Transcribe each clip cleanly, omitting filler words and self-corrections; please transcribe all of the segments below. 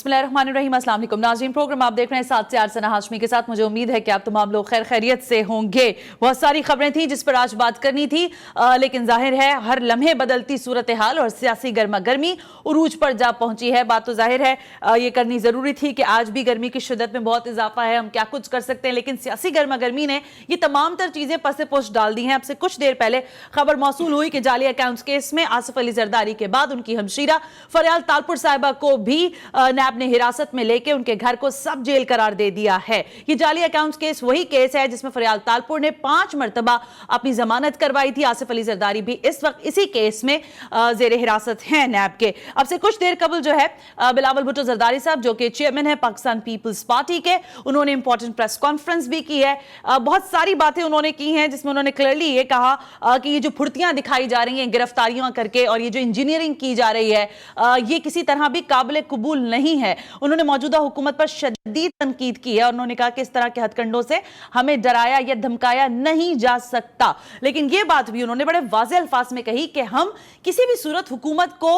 बिस्मिल्लाहिर्रहमानिर्रहीम। अस्सलाम वालेकुम नाज़रीन, प्रोग्राम आप देख रहे हैं 7 से 8 सना हाशमी के साथ। मुझे उम्मीद है कि आप तमाम लोग खैर खैरियत से होंगे। बहुत सारी खबरें थी जिस पर आज बात करनी थी, लेकिन जाहिर है हर लम्हे बदलती सूरत हाल और सियासी गर्मा गर्मी उरूज पर जा पहुंची है। बात तो जाहिर है ये करनी ज़रूरी थी कि आज भी गर्मी की शिद्दत में बहुत इजाफा है, हम क्या कुछ कर सकते हैं, लेकिन सियासी गर्मा गर्मी ने ये तमाम तर चीज़ें पसे पोस्ट डाल दी हैं। अब से कुछ देर पहले खबर मौसूल हुई कि जाली अकाउंट्स केस में आसिफ अली जरदारी के बाद उनकी हमशीरा फरियाल तालपुर साहिबा को भी नैब ने हिरासत में लेके उनके घर को सब जेल करार दे दिया है। ये जाली अकाउंट्स केस वही केस है जिसमें फरियाल तालपुर ने 5 मरतबा अपनी जमानत करवाई थी। आसिफ अली जरदारी भी इस वक्त इसी केस में जेर हिरासत हैं नैब के। अब से कुछ देर कबल जो है बिलावल भुट्टो जरदारी साहब जो कि चेयरमैन है पाकिस्तान पीपल्स पार्टी के, उन्होंने इंपॉर्टेंट प्रेस कॉन्फ्रेंस भी की है। बहुत सारी बातें उन्होंने की हैं जिसमें उन्होंने क्लियरली ये कहा कि ये जो फुर्तियां दिखाई जा रही हैं गिरफ्तारियां करके और ये जो इंजीनियरिंग की जा रही है ये किसी तरह भी काबिल कबूल नहीं है। उन्होंने मौजूदा हुकूमत पर शदीद तनकीद की है और उन्होंने कहा कि इस तरह के हथकंडों से हमें डराया या धमकाया नहीं जा सकता। लेकिन ये बात भी उन्होंने बड़े वाज़े अल्फाज में कही कि हम किसी भी सूरत हुकूमत को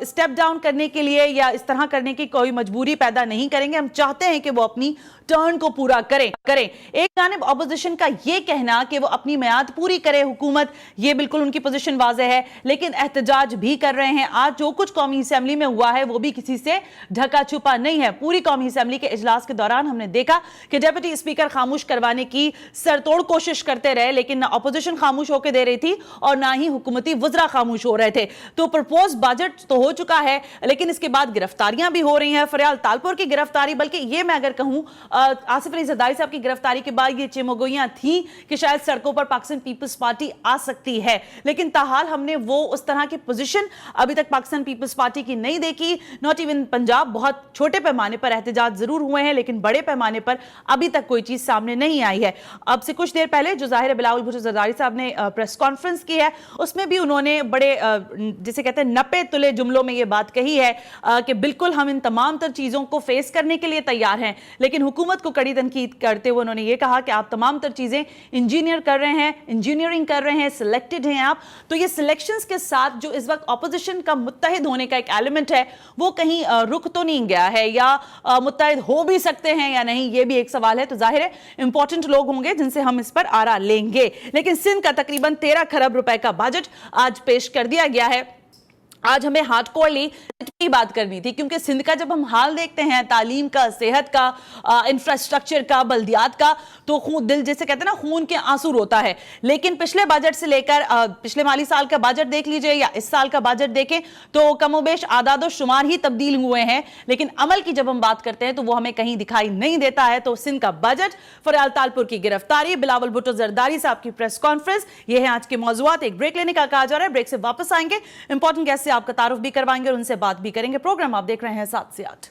स्टेप डाउन करने के लिए या इस तरह करने की कोई मजबूरी पैदा नहीं करेंगे। हम चाहते हैं कि वो अपनी टर्न को पूरा करें। एक जानिब अपोजिशन का ये कहना कि वो अपनी मियाद पूरी करे हुकूमत, ये बिल्कुल उनकी पोजीशन वाज़े है, लेकिन एहतजाज भी कर रहे हैं। आज जो कुछ कौमी असेंबली में हुआ है वो भी किसी से ढका छुपा नहीं है। पूरी कौमी असेंबली के इजलास के दौरान हमने देखा कि डेप्यूटी स्पीकर खामोश करवाने की सरतोड़ कोशिश करते रहे, लेकिन ना अपोजिशन खामोश होकर दे रही थी और ना ही हुकूमती वज़रा खामोश हो रहे थे। तो प्रपोज बजट तो हो चुका है, लेकिन इसके बाद गिरफ्तारियां भी हो रही हैं। फरियाल तालपुर की गिरफ्तारी, बल्कि ये मैं अगर कहूं आसिफ अली जरदारी साहब की गिरफ्तारी के बाद ये चिमगोइयां थी कि शायद सड़कों पर पाकिस्तान पीपल्स पार्टी आ सकती है, लेकिन ताहाल हमने वो उस तरह की पोजीशन अभी तक पाकिस्तान पीपल्स पार्टी की नहीं देखी। नॉट इवन पंजाब, बहुत छोटे पैमाने पर एहतजाज जरूर हुए हैं, लेकिन बड़े पैमाने पर अभी तक कोई चीज सामने नहीं आई है। अब से कुछ देर पहले जो जाहिर बिलावल भुट्टो जरदारी साहब ने प्रेस कॉन्फ्रेंस की है उसमें भी उन्होंने बड़े जिसे कहते हैं नपे तुले जुमलों में ये बात कही है कि बिल्कुल हम इन तमाम तर चीजों को फेस करने के लिए तैयार हैं, लेकिन हुकूमत को कड़ी तनकीद करते हुए उन्होंने ये कहा कि आप तमाम तर चीजें इंजीनियर कर रहे हैं, इंजीनियरिंग कर रहे हैं, सिलेक्टेड हैं आप, तो ये सिलेक्शंस के साथ जो इस वक्त ऑपोजिशन का मुत्तहिद होने का एक एलिमेंट है वो कहीं रुक तो नहीं गया है, या मुत्तहिद हो भी सकते हैं या नहीं, ये भी एक सवाल है। तो जाहिर है इंपॉर्टेंट लोग होंगे जिनसे हम इस पर आरा लेंगे। लेकिन सिंध का तकरीबन 13 खरब रुपए का बजट आज पेश कर दिया गया है। आज हमें हार्डकोरली की बात करनी थी क्योंकि सिंध का जब हम हाल देखते हैं तालीम का, सेहत का, इंफ्रास्ट्रक्चर का, बल्दियात का, तो खून दिल जैसे कहते हैं ना खून के आंसू रोता है। लेकिन पिछले बजट से लेकर पिछले माली साल का बजट देख लीजिए या इस साल का बजट देखें तो कमोबेश आदादो शुमार ही तब्दील हुए हैं, लेकिन अमल की जब हम बात करते हैं तो वो हमें कहीं दिखाई नहीं देता है। तो सिंध का बजट, फरियाल तालपुर की गिरफ्तारी, बिलावल भुट्टो जरदारी साहब की प्रेस कॉन्फ्रेंस, ये है आज के मौजूआत। एक ब्रेक लेने का कहा जा रहा है, ब्रेक से वापस आएंगे, इंपॉर्टेंट गेस्ट से आपका तारुफ भी करवाएंगे और उनसे बात भी करेंगे। प्रोग्राम आप देख रहे हैं 7 से 8।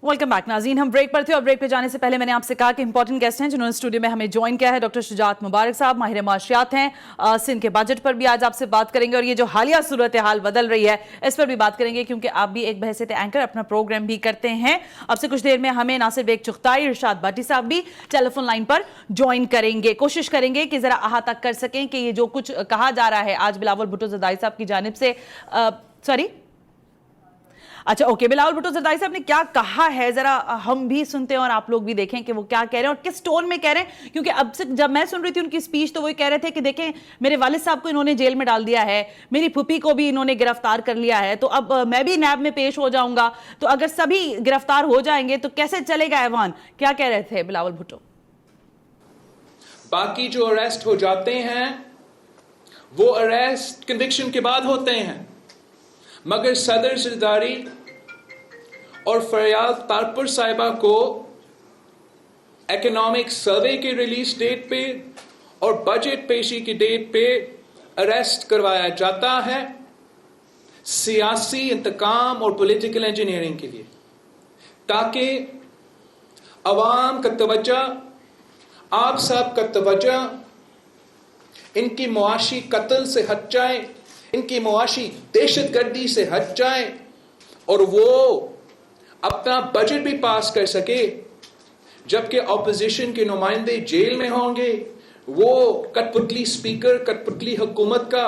वेलकम बैक नाज़रीन, हम ब्रेक पर थे और ब्रेक पे जाने से पहले मैंने आपसे कहा कि इंपॉर्टेंट गेस्ट हैं जिन्होंने स्टूडियो में हमें ज्वाइन किया है। डॉक्टर शुजात मुबारक साहब माहिर माशियात हैं, सिंध के बजट पर भी आज आपसे बात करेंगे और ये जो हालिया सूरत हाल बदल रही है इस पर भी बात करेंगे क्योंकि आप भी एक बहसियत एंकर अपना प्रोग्राम भी करते हैं। अब से कुछ देर में हमें नासिर बेग चुगताई, इरशाद भाटी साहब भी टेलीफोन लाइन पर ज्वाइन करेंगे। कोशिश करेंगे कि जरा अहाता कर सकें कि ये जो कुछ कहा जा रहा है आज बिलावल भुट्टो जरदारी साहब की जानिब से, अच्छा ओके, बिलावल भुट्टो जरदारी साहब ने क्या कहा है जरा हम भी सुनते हैं और आप लोग भी देखें कि वो क्या कह रहे हैं और किस टोन में कह रहे हैं। क्योंकि अब से जब मैं सुन रही थी उनकी स्पीच तो वो कह रहे थे कि देखें मेरे वालिद साहब को इन्होंने जेल में डाल दिया है, मेरी फूफी को भी इन्होंने गिरफ्तार कर लिया है, तो अब मैं भी नैब में पेश हो जाऊंगा, तो अगर सभी गिरफ्तार हो जाएंगे तो कैसे चलेगा ऐवान। क्या कह रहे थे बिलावल भुट्टो? बाकी जो अरेस्ट हो जाते हैं वो अरेस्ट कन्विक्शन के बाद होते हैं, मगर सदर जरदारी और फरियाल तालपुर साहिबा को इकोनॉमिक सर्वे के रिलीज डेट पे और बजट पेशी की डेट पे अरेस्ट करवाया जाता है सियासी इंतकाम और पॉलिटिकल इंजीनियरिंग के लिए। ताकि अवाम का तवज्जो, आप सब का तवज्जो इनकी मुआशी कत्ल से हट जाए, इनकी मुआशी दहशतगर्दी से हट जाए और वो अपना बजट भी पास कर सके, जबकि ऑपोजिशन के नुमाइंदे जेल में होंगे। वो कठपुतली स्पीकर, कठपुतली हुकूमत का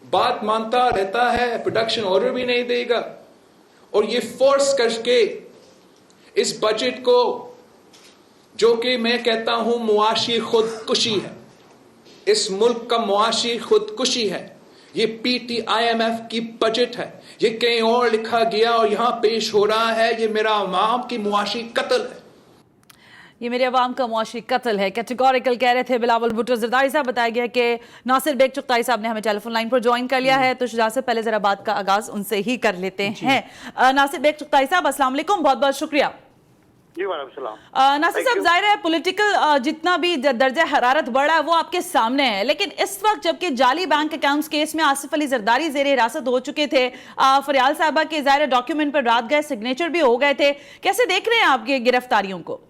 बात मानता रहता है, प्रोडक्शन ऑर्डर भी नहीं देगा, और ये फोर्स करके इस बजट को, जो कि मैं कहता हूं मुआशी खुदकुशी है, इस मुल्क का मुआशी खुदकुशी है, ये PTIMF की बजट है, ये कहीं और लिखा गया और यहां पेश हो रहा है, ये मेरा अवाम की मुआशी कत्ल है। ये मेरे अवाम का मुआशी कत्ल है, कैटेगोरिकल कह रहे थे बिलावल भुट्टो जरदारी साहब। बताया गया कि नासिर बेग चुगताई साहब ने हमें टेलीफोन लाइन पर ज्वाइन कर लिया है, तो शुजा से पहले जरा बात का आगाज उनसे ही कर लेते हैं। नासिर बेग चुगताई साहब, अस्सलाम वालेकुम, बहुत बहुत शुक्रिया। जी वालेकुम सलाम। नासिर साहब, जाहिर है पॉलिटिकल जितना भी दर्जा हरारत बढ़ा है वो आपके सामने है, लेकिन इस वक्त जबकि जाली बैंक अकाउंट्स केस में आसिफ अली जरदारी जेर हिरासत हो चुके थे, फरियाल साहबा के जाहिर डॉक्यूमेंट पर रात गए, सिग्नेचर भी हो गए थे, कैसे देख रहे हैं आपके गिरफ्तारियों को?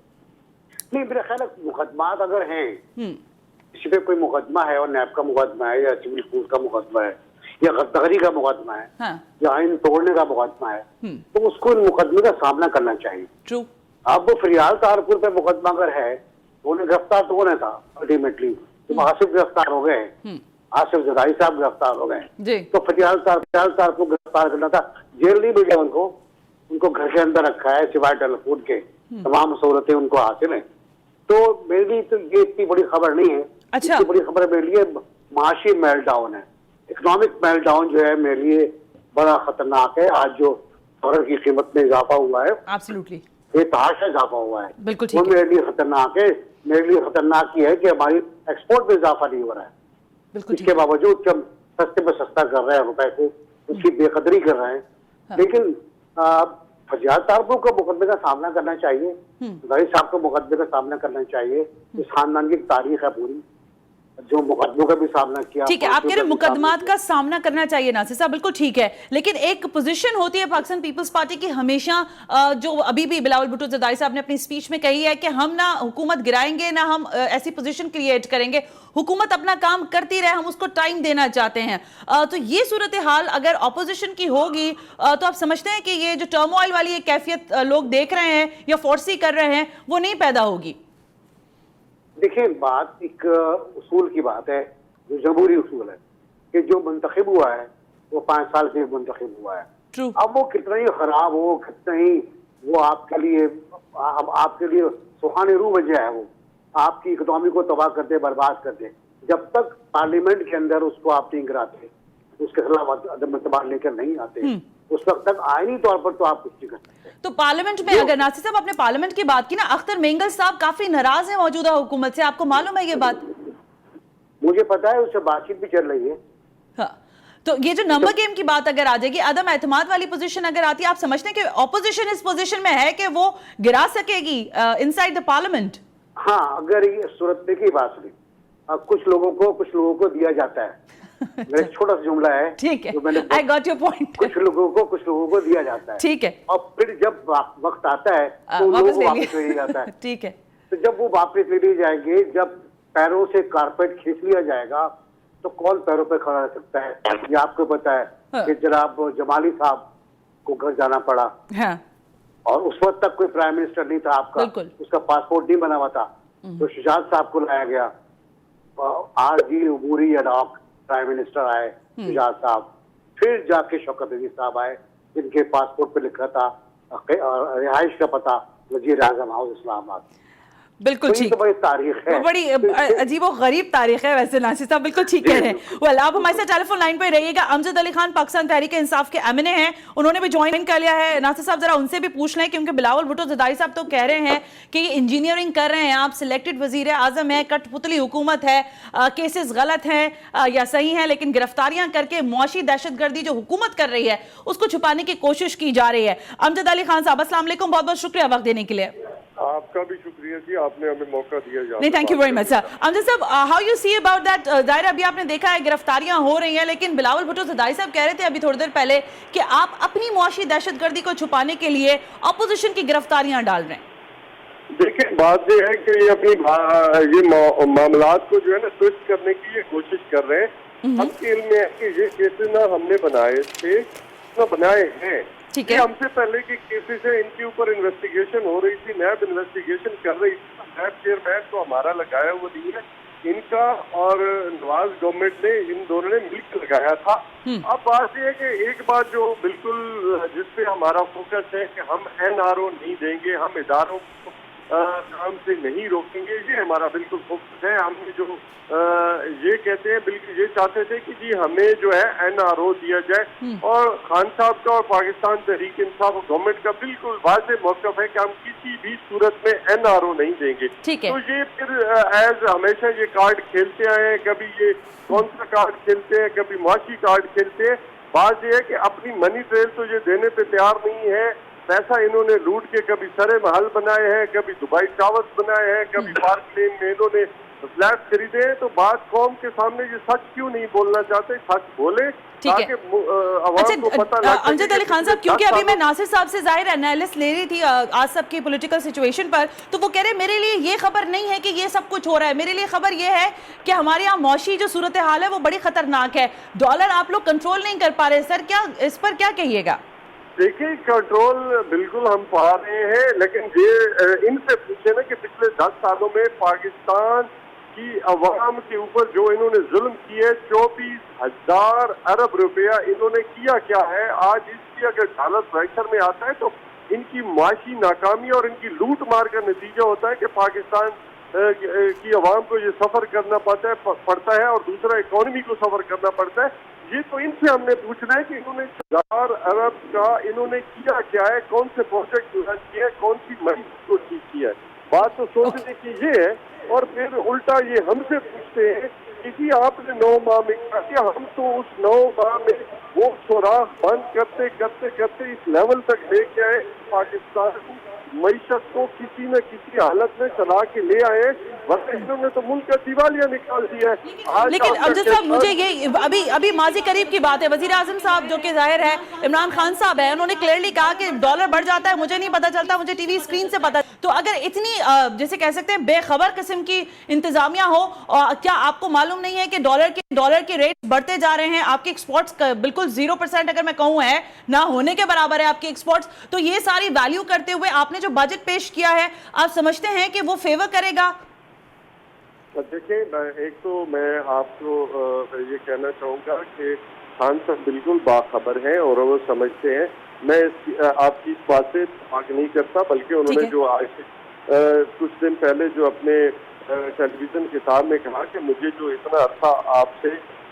नहीं, मेरा ख्याल है मुकदमात अगर हैं, किसी पे कोई मुकदमा है और नैब का मुकदमा है या सिविल कोर्ट का मुकदमा है या गद्दारी का मुकदमा है, हाँ। या आइन तोड़ने का मुकदमा है, तो उसको इन मुकदमे का सामना करना चाहिए। ट्रू। अब वो फरियाल तारपुर पे मुकदमा अगर है तो उन्हें गिरफ्तार तो होना था अल्टीमेटली, तो आसिफ गिरफ्तार हो गए, आसिफ जरदारी साहब गिरफ्तार हो गए, तो फरियाल तार को गिरफ्तार करना था। जेल नहीं मिला उनको घर के अंदर रखा है, सिवाय टेलीफोन के तमाम सहूलतें उनको हासिल है। तो मेरे लिए तो ये इतनी बड़ी खबर नहीं है। अच्छा। इतनी बड़ी खबर मेरे लिए माशी मेल्टडाउन है, इकोनॉमिक मेल्टडाउन जो है मेरे लिए बड़ा खतरनाक है। आज जो डॉलर की कीमत में इजाफा हुआ है, एब्सोल्युटली बेतहाशा इजाफा हुआ है, बिल्कुल वो ठीक है। मेरे लिए खतरनाक है। मेरे लिए खतरनाक ये है कि हमारी एक्सपोर्ट में इजाफा नहीं हो रहा है, बिल्कुल ठीक इसके बावजूद कि हम सस्ते में सस्ता कर रहे हैं रुपए को, उसकी बेकदरी कर रहे हैं। हाँ। लेकिन फरियाल तारपुर को मुकदमे का सामना करना चाहिए, जरदारी साहब को मुकदमे का सामना करना चाहिए। इस खानदान की तारीख है पूरी, जो मुकदमों का भी सामना किया। ठीक है, आप कह रहे हैं मुकदमात का सामना करना चाहिए नासिर साहब, बिल्कुल ठीक है, लेकिन एक पोजीशन होती है पाकिस्तान पीपल्स पार्टी की हमेशा, जो अभी भी बिलावल भुट्टो जरदारी साहब ने अपनी स्पीच में कही है कि हम ना हुकूमत गिराएंगे ना हम ऐसी पोजीशन क्रिएट करेंगे, हुकूमत अपना काम करती रहे, हम उसको टाइम देना चाहते हैं। तो ये सूरत हाल अगर ऑपोजिशन की होगी तो आप समझते हैं कि ये जो टर्मोइल वाली एक कैफियत लोग देख रहे हैं या फोर्सी कर रहे हैं वो नहीं पैदा होगी? देखिए, बात एक उसूल की बात है, जो जमहूरी उसूल है कि जो मुंतखब हुआ है वो 5 साल के मुंतखब हुआ है। True. अब वो कितना ही खराब हो, कितना ही वो आपके लिए सुहाने रूह वजह है, वो आपकी इकोनॉमी को तबाह कर दे, बर्बाद कर दे। जब तक पार्लियामेंट के अंदर उसको आप नहीं गिराते, उसके खिलाफ अदम एतबार लेकर नहीं आते, उस वक्त तक आईनी तौर पर तो आप कुछ नहीं कर सकते। तो पार्लियामेंट में अगर नासिर साहब आपने पार्लियामेंट की बात की ना, अख्तर मेंगल साहब काफी नाराज हैं मौजूदा हुकूमत से, आपको मालूम है ये बात? मुझे पता है, उससे बातचीत भी चल रही है। हाँ। तो ये जो नंबर गेम की बात अगर आ जाएगी, अदम एतमाद वाली पोजीशन अगर आती है, आप समझते हैं कि ऑपोजिशन इस पोजीशन में है कि वो गिरा सकेगी इनसाइड द पार्लियामेंट? हाँ, अगर ये सूरत में की बात सुनी, कुछ लोगों को दिया जाता है। मेरा एक छोटा सा जुमला है, ठीक है, जो मैंने आई गॉट योर पॉइंट। कुछ लोगों को दिया जाता है, ठीक है, और फिर जब वक्त आता है तो उन लोगों को वापस ले लिया जाता है। ठीक है, तो जब वो वापस ले लिए जाएंगे, जब पैरों से कारपेट खींच लिया जाएगा, तो कौन पैरों पे खड़ा रह सकता है? ये आपको पता है कि जनाब जमाली साहब को घर जाना पड़ा, हाँ। और उस वक्त तक कोई प्राइम मिनिस्टर नहीं था आपका, उसका पासपोर्ट नहीं बना हुआ था, तो शुजात साहब को लाया गया, RG उबूरी अडॉक प्राइम मिनिस्टर आए, शुजात साहब, फिर जाके शौकत अली साहब आए, जिनके पासपोर्ट पे लिखा था रिहाइश का पता वजीर आजम हाउस इस्लामाबाद। बिल्कुल ठीक, तो बड़ी तारीख है, वो बड़ी अजीब और गरीब तारीख है वैसे नासिर साहब, बिल्कुल ठीक कह रहे हैं। वेल, आप हमारे साथ टेलीफोन लाइन पे रहिएगा। अमजद अली खान पाकिस्तान तहरीक इंसाफ के एमएनए हैं, उन्होंने भी ज्वाइन कर लिया है। नासिर साहब जरा उनसे भी पूछ लें, क्योंकि बिलावल भुट्टो जरदारी साहब तो कह रहे हैं कि ये इंजीनियरिंग कर रहे हैं, आप सिलेक्टेड वजीर आजम है, कठपुतली हुकूमत है, केसेस गलत हैं या सही हैं, लेकिन गिरफ्तारियां करके मुआशी दहशतगर्दी जो हुकूमत कर रही है उसको छुपाने की कोशिश की जा रही है। अमजद अली खान साहब, अस्सलाम वालेकुम, बहुत बहुत शुक्रिया वक्त देने के लिए। آپ کا بھی شکریہ جی، آپ نے ہمیں موقع دیا جا نہیں تھینک یو ویری مچ سر. امجد صاحب how you C about that? ظاہر ابھی آپ نے دیکھا ہے گرفتاریاں ہو رہی ہیں، لیکن بلاول بھٹو زرداری صاحب کہہ رہے تھے ابھی تھوڑی دیر پہلے کہ آپ اپنی معاشی دہشت گردی کو چھپانے کے لیے اپوزیشن کی گرفتاریاں ڈال رہے ہیں. دیکھیں بات یہ ہے کہ یہ اپنی یہ معاملات کو جو ہے نا سوئچ کرنے کی یہ کوشش کر رہے ہیں. ہم کے علم میں ہے کہ یہ کیسز نہ ہم نے بنائے تھے نہ بنائے ہیں. ٹھیک ہے، ہم سے پہلے کے کیسز ہیں، ان کے اوپر انویسٹیگیشن ہو رہی تھی، نیب انویسٹیگیشن کر رہی تھی. نیب چیئرمین تو ہمارا لگایا ہوا نہیں ہے، ان کا اور نواز گورنمنٹ نے ان دونوں نے مل کر لگایا تھا. اب بات یہ ہے کہ ایک بات جو بالکل جس پہ ہمارا فوکس ہے کہ ہم NRO نہیں دیں گے، ہم اداروں کو کام سے نہیں روکیں گے، یہ ہمارا بالکل فوکس ہے. ہم نے جو یہ کہتے ہیں بالکل یہ چاہتے تھے کہ جی ہمیں جو ہے NRO دیا جائے، اور خان صاحب کا اور پاکستان تحریک انصاف اور گورنمنٹ کا بالکل واضح موقف ہے کہ ہم کسی بھی صورت میں NRO نہیں دیں گے. تو یہ پھر ایز ہمیشہ یہ کارڈ کھیلتے آئے ہیں، کبھی یہ کون سا کارڈ کھیلتے ہیں، کبھی معاشی کارڈ کھیلتے ہیں. بات یہ ہے کہ اپنی منی ٹریل تو یہ دینے پہ تیار نہیں ہے. پیسہ انہوں نے لوٹ کے کبھی سرے محل بنائے ہیں، کبھی دبئی ٹاورز بنائے ہیں، کبھی پارک لین میں انہوں نے فلیٹ خریدے ہیں. تو بات قوم کے سامنے یہ سچ کیوں نہیں بولنا چاہتے؟ سچ بولے تاکہ عوام کو پتہ لگے. امجد علی خان صاحب، کیونکہ ابھی میں ناصر صاحب سے ظاہر انالیس لے رہی تھی آج سب کی پولیٹیکل سچویشن پر، تو وہ کہہ رہے میرے لیے یہ خبر نہیں ہے کہ یہ سب کچھ ہو رہا ہے، میرے لیے خبر یہ ہے کہ ہمارے یہاں معاشی جو صورتحال ہے وہ بڑی خطرناک ہے، ڈالر آپ لوگ کنٹرول نہیں کر پا رہے. سر کیا اس پر کیا کہیے گا؟ دیکھیں کنٹرول بالکل ہم پا رہے ہیں، لیکن یہ ان سے پوچھے نا کہ پچھلے 10 سالوں میں پاکستان کی عوام کے اوپر جو انہوں نے ظلم کیے 24,000 ارب روپیہ انہوں نے کیا کیا ہے. آج اس کی اگر ڈالر پریشر میں آتا ہے تو ان کی معاشی ناکامی اور ان کی لوٹ مار کا نتیجہ ہوتا ہے کہ پاکستان کی عوام کو یہ سفر کرنا پڑتا ہے اور دوسرا اکانومی کو سفر کرنا پڑتا ہے. یہ تو ان سے ہم نے پوچھنا ہے کہ انہوں نے 1000 ارب کا انہوں نے کیا کیا ہے، کون سے پروجیکٹ کیے ہیں، کون سی مریض کو ٹھیک کیا ہے. بات تو سوچنے کی یہ ہے، اور پھر الٹا یہ ہم سے پوچھتے ہیں کہ جی آپ نے 9 ماہ میں کیا کیا. ہم تو اس 9 ماہ میں وہ سوراخ بند کرتے کرتے کرتے اس لیول تک لے کے آئے پاکستان معیشت کو کسی نہ کسی حالت میں چلا کے لے آئے، ورنہ انہوں نے تو ملک کا دیوالیہ نکال دیا ہے. لیکن امجد صاحب مجھے یہ ابھی ماضی قریب کی بات ہے، وزیر اعظم صاحب جو کہ ظاہر ہے عمران خان صاحب ہیں، انہوں نے کلیئرلی کہا کہ ڈالر بڑھ جاتا ہے، مجھے نہیں پتا چلتا، مجھے ٹی وی اسکرین سے پتا. تو اگر اتنی جیسے کہہ سکتے ہیں بے خبر قسم کی انتظامیہ ہو، کیا آپ کو معلوم نہیں ہے کہ ڈالر کے ریٹ بڑھتے جا رہے ہیں؟ آپ کی ایکسپورٹس بالکل 0% اگر میں کہوں ہے نہ ہونے کے برابر ہے آپ کی ایکسپورٹس. تو یہ ساری ویلیو کرتے ہوئے آپ نے جو بجٹ پیش کیا ہے، آپ سمجھتے ہیں کہ وہ فیور کرے گا؟ دیکھیں ایک تو میں آپ کو یہ کہنا چاہوں گا کہ خان صاحب بالکل باخبر ہیں اور وہ سمجھتے ہیں. میں آپ کی اس بات سے اتفاق نہیں کرتا، بلکہ انہوں نے جو آج کچھ دن پہلے جو اپنے ٹیلی ویژن خطاب میں کہا کہ مجھے جو اتنا عرصہ آپ سے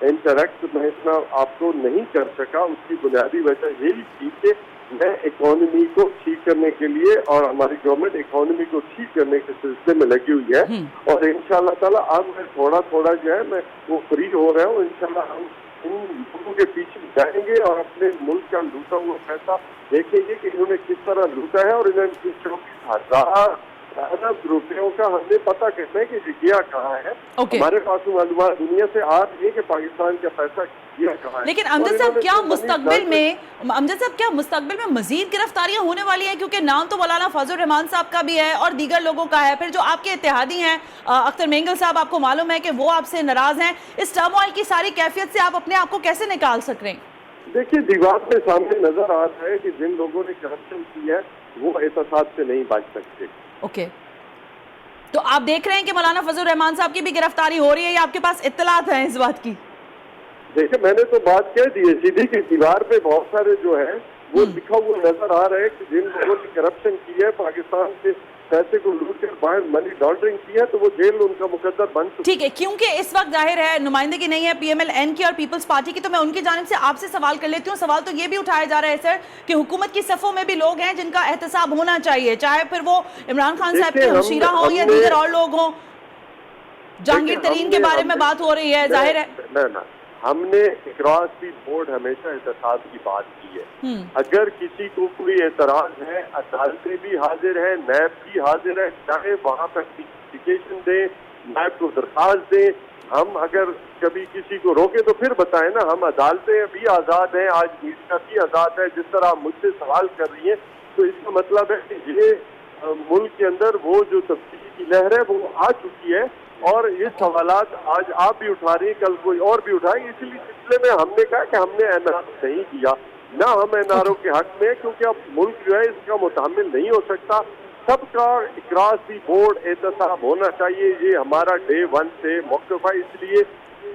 انٹریکٹ میں اتنا آپ کو نہیں کر سکا، اس کی بنیادی وجہ یہی تھی کہ میں اکانومی کو ٹھیک کرنے کے لیے اور ہماری گورنمنٹ اکانومی کو ٹھیک کرنے کے سلسلے میں لگی ہوئی ہے. اور انشاءاللہ تعالیٰ اب میں تھوڑا تھوڑا جو ہے میں وہ فری ہو رہا ہوں. انشاءاللہ ہم ان لوگوں کے پیچھے جائیں گے اور اپنے ملک کا لوٹا ہوا پیسہ دیکھیں گے کہ انہوں نے کس طرح لوٹا ہے، اور انہوں نے 24,000 ارب روپیوں کا ہمیں پتہ کہتے ہیں کہ یہ گیا کہاں ہے. ہمارے پاس معلومات دنیا سے آ رہی ہے کہ پاکستان کا پیسہ گیا کہاں ہے. لیکن امجد صاحب کیا مستقبل میں مزید گرفتاریاں ہونے والی ہیں؟ کیونکہ نام تو مولانا فضل الرحمان صاحب کا بھی ہے اور دیگر لوگوں کا ہے، پھر جو آپ کے اتحادی ہیں اختر مینگل صاحب، آپ کو معلوم ہے کہ وہ آپ سے ناراض ہیں. اس ٹرموائل کی ساری کیفیت سے آپ اپنے آپ کو کیسے نکال سک رہے ہیں؟ دیکھیے دیوار میں سامنے نظر آ رہا ہے کہ جن لوگوں نے کرپشن کی ہے وہ احتساب سے نہیں بچ سکتے. اوکے، تو آپ دیکھ رہے ہیں کہ مولانا فضل الرحمان صاحب کی بھی گرفتاری ہو رہی ہے یا آپ کے پاس اطلاعات ہیں اس بات کی؟ دیکھیں میں نے تو بات کہہ دی ہے سیدھی کہ دیوار پہ بہت سارے جو ہیں وہ لکھا ہوا نظر آ رہا ہے کہ جن لوگوں نے کرپشن کی ہے، پاکستان کے پیسے کو لوٹ کر باہر منی لانڈرنگ کی ہے، تو وہ جیل ان کا مقدر بن چکا ہے. ٹھیک ہے، کیونکہ اس وقت ظاہر ہے نمائندگی نہیں ہے پی ایم ایل این کی اور پیپلز پارٹی کی، تو میں ان کی جانب سے آپ سے سوال کر لیتی ہوں. سوال تو یہ بھی اٹھایا جا رہا ہے سر کہ حکومت کی صفوں میں بھی لوگ ہیں جن کا احتساب ہونا چاہیے، چاہے پھر وہ عمران خان صاحب کے ہمشیرہ ہوں یا دیگر اور لوگ ہوں. جہانگیر ترین کے بارے میں بات ہو رہی ہے، ظاہر ہے ہم نے اکراس دی بورڈ ہمیشہ احتساب کی بات کی ہے. اگر کسی کو کوئی اعتراض ہے عدالتیں بھی حاضر ہیں, نیب بھی حاضر ہے, چاہے وہاں پر اپلیکیشن دیں, نیب کو درخواست دیں. ہم اگر کبھی کسی کو روکے تو پھر بتائیں نا, ہم عدالتیں بھی آزاد ہیں, آج میڈیا بھی آزاد ہے. جس طرح آپ مجھ سے سوال کر رہی ہیں تو اس کا مطلب ہے کہ یہ ملک کے اندر وہ جو تبدیلی کی لہر ہے وہ آ چکی ہے, اور یہ سوالات آج آپ بھی اٹھا رہی ہیں, کل کوئی اور بھی اٹھائیں. اسی لیے سلسلے میں ہم نے کہا کہ ہم نے این آر او نہیں کیا, نہ ہم این آر او کے حق میں, کیونکہ اب ملک جو ہے اس کا متحمل نہیں ہو سکتا. سب کا اکراس دی بورڈ احتساب ہونا چاہیے, یہ ہمارا ڈے 1 سے موقف ہے. اس لیے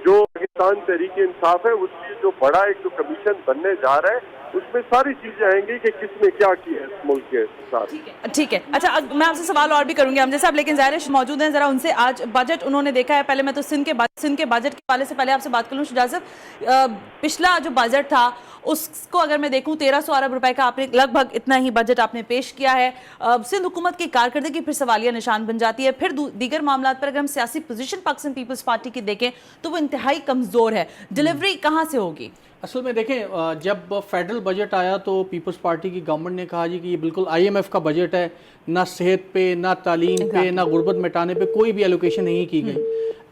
جو پاکستان تحریک انصاف ہے اس لیے جو بڑا ایک جو کمیشن بننے جا رہا ہے اس میں ساری چیزیں آئیں گی کہ کس نے کیا کیا ہے اس ملک کے ساتھ. ٹھیک ہے, اچھا میں آپ سے سوال اور بھی کروں گی حمزہ صاحب, لیکن ظاہر موجود ہیں, ذرا ان سے آج بجٹ انہوں نے دیکھا ہے. پہلے میں تو سندھ کے بجٹ کے حوالے سے پہلے آپ سے بات کر لوں شجاع صاحب. پچھلا جو بجٹ تھا اس کو اگر میں دیکھوں 1300 ارب روپے کا آپ نے لگ بھگ اتنا ہی بجٹ آپ نے پیش کیا ہے. سندھ حکومت کی کارکردگی پھر سوالیہ نشان بن جاتی ہے. پھر دیگر معاملات پر اگر ہم سیاسی پوزیشن پاکستان پیپلز پارٹی کی دیکھیں تو وہ انتہائی کمزور ہے. ڈیلیوری کہاں سے ہوگی؟ اصل میں دیکھیں, جب فیڈرل بجٹ آیا تو پیپلز پارٹی کی گورنمنٹ نے کہا جی کہ یہ بالکل آئی ایم ایف کا بجٹ ہے, نہ صحت پہ, نہ تعلیم پہ, نہ غربت مٹانے پہ کوئی بھی ایلوکیشن نہیں کی گئی.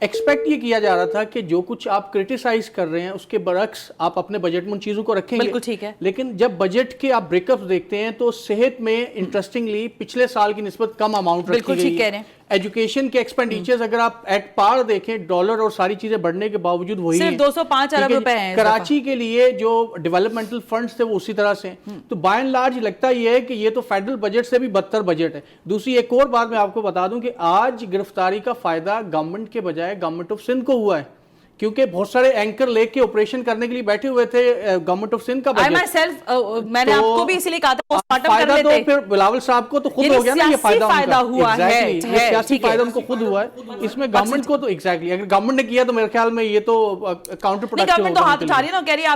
ایکسپیکٹ یہ کیا جا رہا تھا کہ جو کچھ آپ کرٹیسائز کر رہے ہیں اس کے برعکس آپ اپنے بجٹ میں ان چیزوں کو رکھیں گے. بالکل ٹھیک ہے. لیکن جب بجٹ کے آپ بریک اپس دیکھتے ہیں تو صحت میں انٹرسٹنگلی پچھلے سال کی نسبت کم اماؤنٹ رکھی گئی ہے. ایجوکیشن کے ایکسپینڈیچرز اگر آپ ایٹ پار دیکھیں, ڈالر اور ساری چیزیں بڑھنے کے باوجود وہی ہیں, صرف 205 ارب روپے ہیں. کراچی کے لیے جو ڈیولپمنٹل فنڈز تھے وہ اسی طرح سے. تو بائی اینڈ لارج لگتا یہ ہے کہ یہ تو فیڈرل بجٹ سے بھی بدتر بجٹ ہے. دوسری ایک اور بات میں آپ کو بتا دوں کہ آج گرفتاری کا فائدہ گورنمنٹ کے بجائے گورنمنٹ آف سندھ کو ہوا ہے, کیونکہ بہت سارے اینکر لے کے آپریشن کرنے کے لیے بیٹھے ہوئے تھے گورنمنٹ آف سندھ کا بجٹ. میں نے آپ کو بھی اسی لیے کہا تھا فائدہ تو پھر بلاول صاحب کو تو خود ہو گیا نا, یہ فائدہ ہوا ہے, سیاسی فائدہ ان کو خود ہوا ہے. اس میں گورنمنٹ کو تو ایگزیکٹلی اگر گورنمنٹ نے کیا تو میرے خیال میں یہ تو کاؤنٹر پروڈکٹیو. گورنمنٹ تو ہاتھ اٹھا رہی ہے نا, کہہ رہی ہے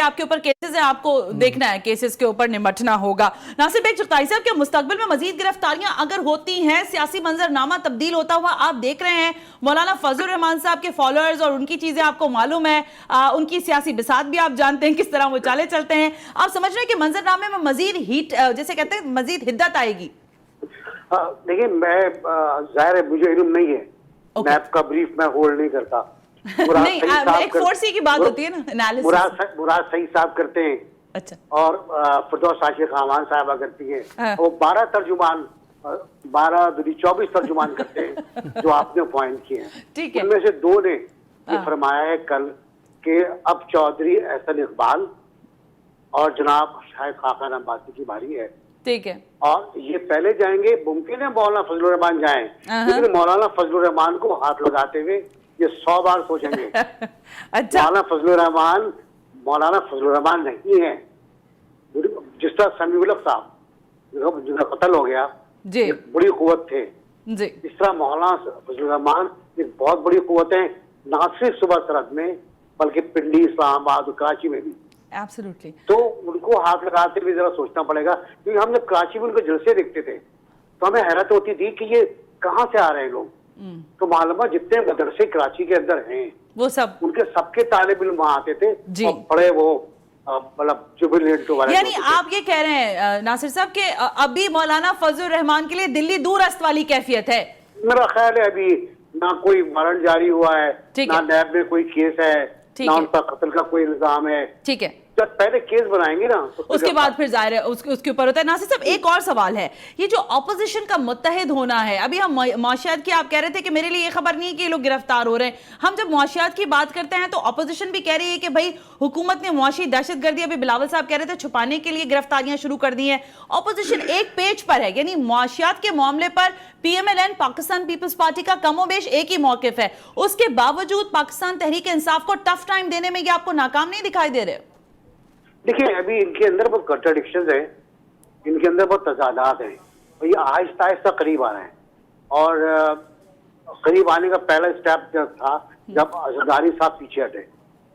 آپ کے اوپر کیسز ہیں, آپ کو دیکھنا ہے, کیسز کے اوپر نمٹنا ہوگا. ناصر بیگ چغتائی صاحب, کہ مستقبل میں مزید گرفتاریاں اگر ہوتی ہیں, سیاسی منظرنامہ تبدیل ہوتا ہوا آپ دیکھ رہے ہیں, مولانا فضل الرحمان صاحب کے فالوئرز اور ان کی چیزیں آپ کو معلوم ہے, ان کی سیاسی بساط بھی آپ جانتے ہیں کس طرح وہ چالے چلتے ہیں, آپ سمجھ رہے ہیں کہ منظرنامے میں مزید ہیٹ, جیسے کہتے ہیں مزید حدت آئے گی؟ دیکھیں, میں ظاہر ہے مجھے علم نہیں ہے, میں آپ کا بریف میں ہولڈ نہیں کرتا. نہیں, ایک فورسی کی بات ہوتی ہے نا, انالیسس. مراد صحیح صاحب کرتے ہیں, اچھا, اور فردوس عاشق خامان صاحبہ کرتی ہیں, وہ 12 ترجمان 12 دوری 24 ترجمان کرتے ہیں جو آپ نے اپوائنٹ کیے ہیں. ان میں سے 2 نے یہ فرمایا ہے کل کہ اب چودھری احسن اقبال اور جناب شاہد خاقان عباسی کی باری ہے. ٹھیک ہے, اور یہ پہلے جائیں گے, ممکن ہے مولانا فضل الرحمان جائیں, لیکن مولانا فضل الرحمان کو ہاتھ لگاتے ہوئے یہ 100 بار سوچیں گے. مولانا فضل الرحمان نہیں ہے. جس طرح سمیع الحق صاحب جن کا قتل ہو گیا, بڑی قوت تھے, اس طرح مولانا فضل الرحمان ایک بہت بڑی قوت ہے, نہ صرف صوبہ سرحد میں بلکہ پنڈی, اسلام آباد اور کراچی میں بھی. ایبسلیوٹلی. تو ان کو ہاتھ لگاتے ہوئے ذرا سوچنا پڑے گا, کیونکہ ہم جب کراچی میں ان کے جلسے دیکھتے تھے تو ہمیں حیرت ہوتی تھی کہ یہ کہاں سے آ رہے ہیں لوگ. تو معلومات جتنے مدرسے کراچی کے اندر ہیں وہ سب ان کے سب کے طالب علم وہاں آتے تھے, بڑے وہ مطلب جوبیلینٹ والے. یعنی آپ یہ کہہ رہے ہیں ناصر صاحب کہ ابھی مولانا فضل الرحمان کے لیے دلی دور است والی کیفیت ہے؟ میرا خیال ہے ابھی نہ کوئی وارنٹ جاری ہوا ہے, نہ نیب میں کوئی کیس ہے, نہ ان کا قتل کا کوئی الزام ہے. ٹھیک ہے, جب پہلے کیس بنائیں گے نا اس کے بعد پھر ظاہر ہے اس کے اوپر ہوتا ہے. ناصر صاحب ایک اور سوال ہے, یہ جو اپوزیشن کا متحد ہونا ہے, ابھی ہم معاشیات کی آپ کہہ رہے تھے کہ میرے لیے یہ خبر نہیں ہے کہ یہ لوگ گرفتار ہو رہے ہیں. ہم جب معاشیات کی بات کرتے ہیں تو اپوزیشن بھی کہہ رہی ہے کہ بھائی حکومت نے معاشی دہشت گردی, ابھی بلاول صاحب کہہ رہے تھے, چھپانے کے لیے گرفتاریاں شروع کر دی ہیں. اپوزیشن ایک پیج پر ہے, یعنی معاشیات کے معاملے پر P M L N Pakistan Peoples Party کا کم و بیش ایک ہی موقف ہے. اس کے باوجود پاکستان تحریک انصاف کو ٹف ٹائم دینے میں یہ آپ کو ناکام نہیں دکھائی دے رہے؟ دیکھیں, ابھی ان کے اندر بہت کنٹراڈکشنز ہیں, ان کے اندر بہت تضادات ہیں, اور یہ آہستہ آہستہ قریب آ رہے ہیں. اور قریب آنے کا پہلا اسٹیپ جو تھا جب زرداری صاحب پیچھے ہٹے,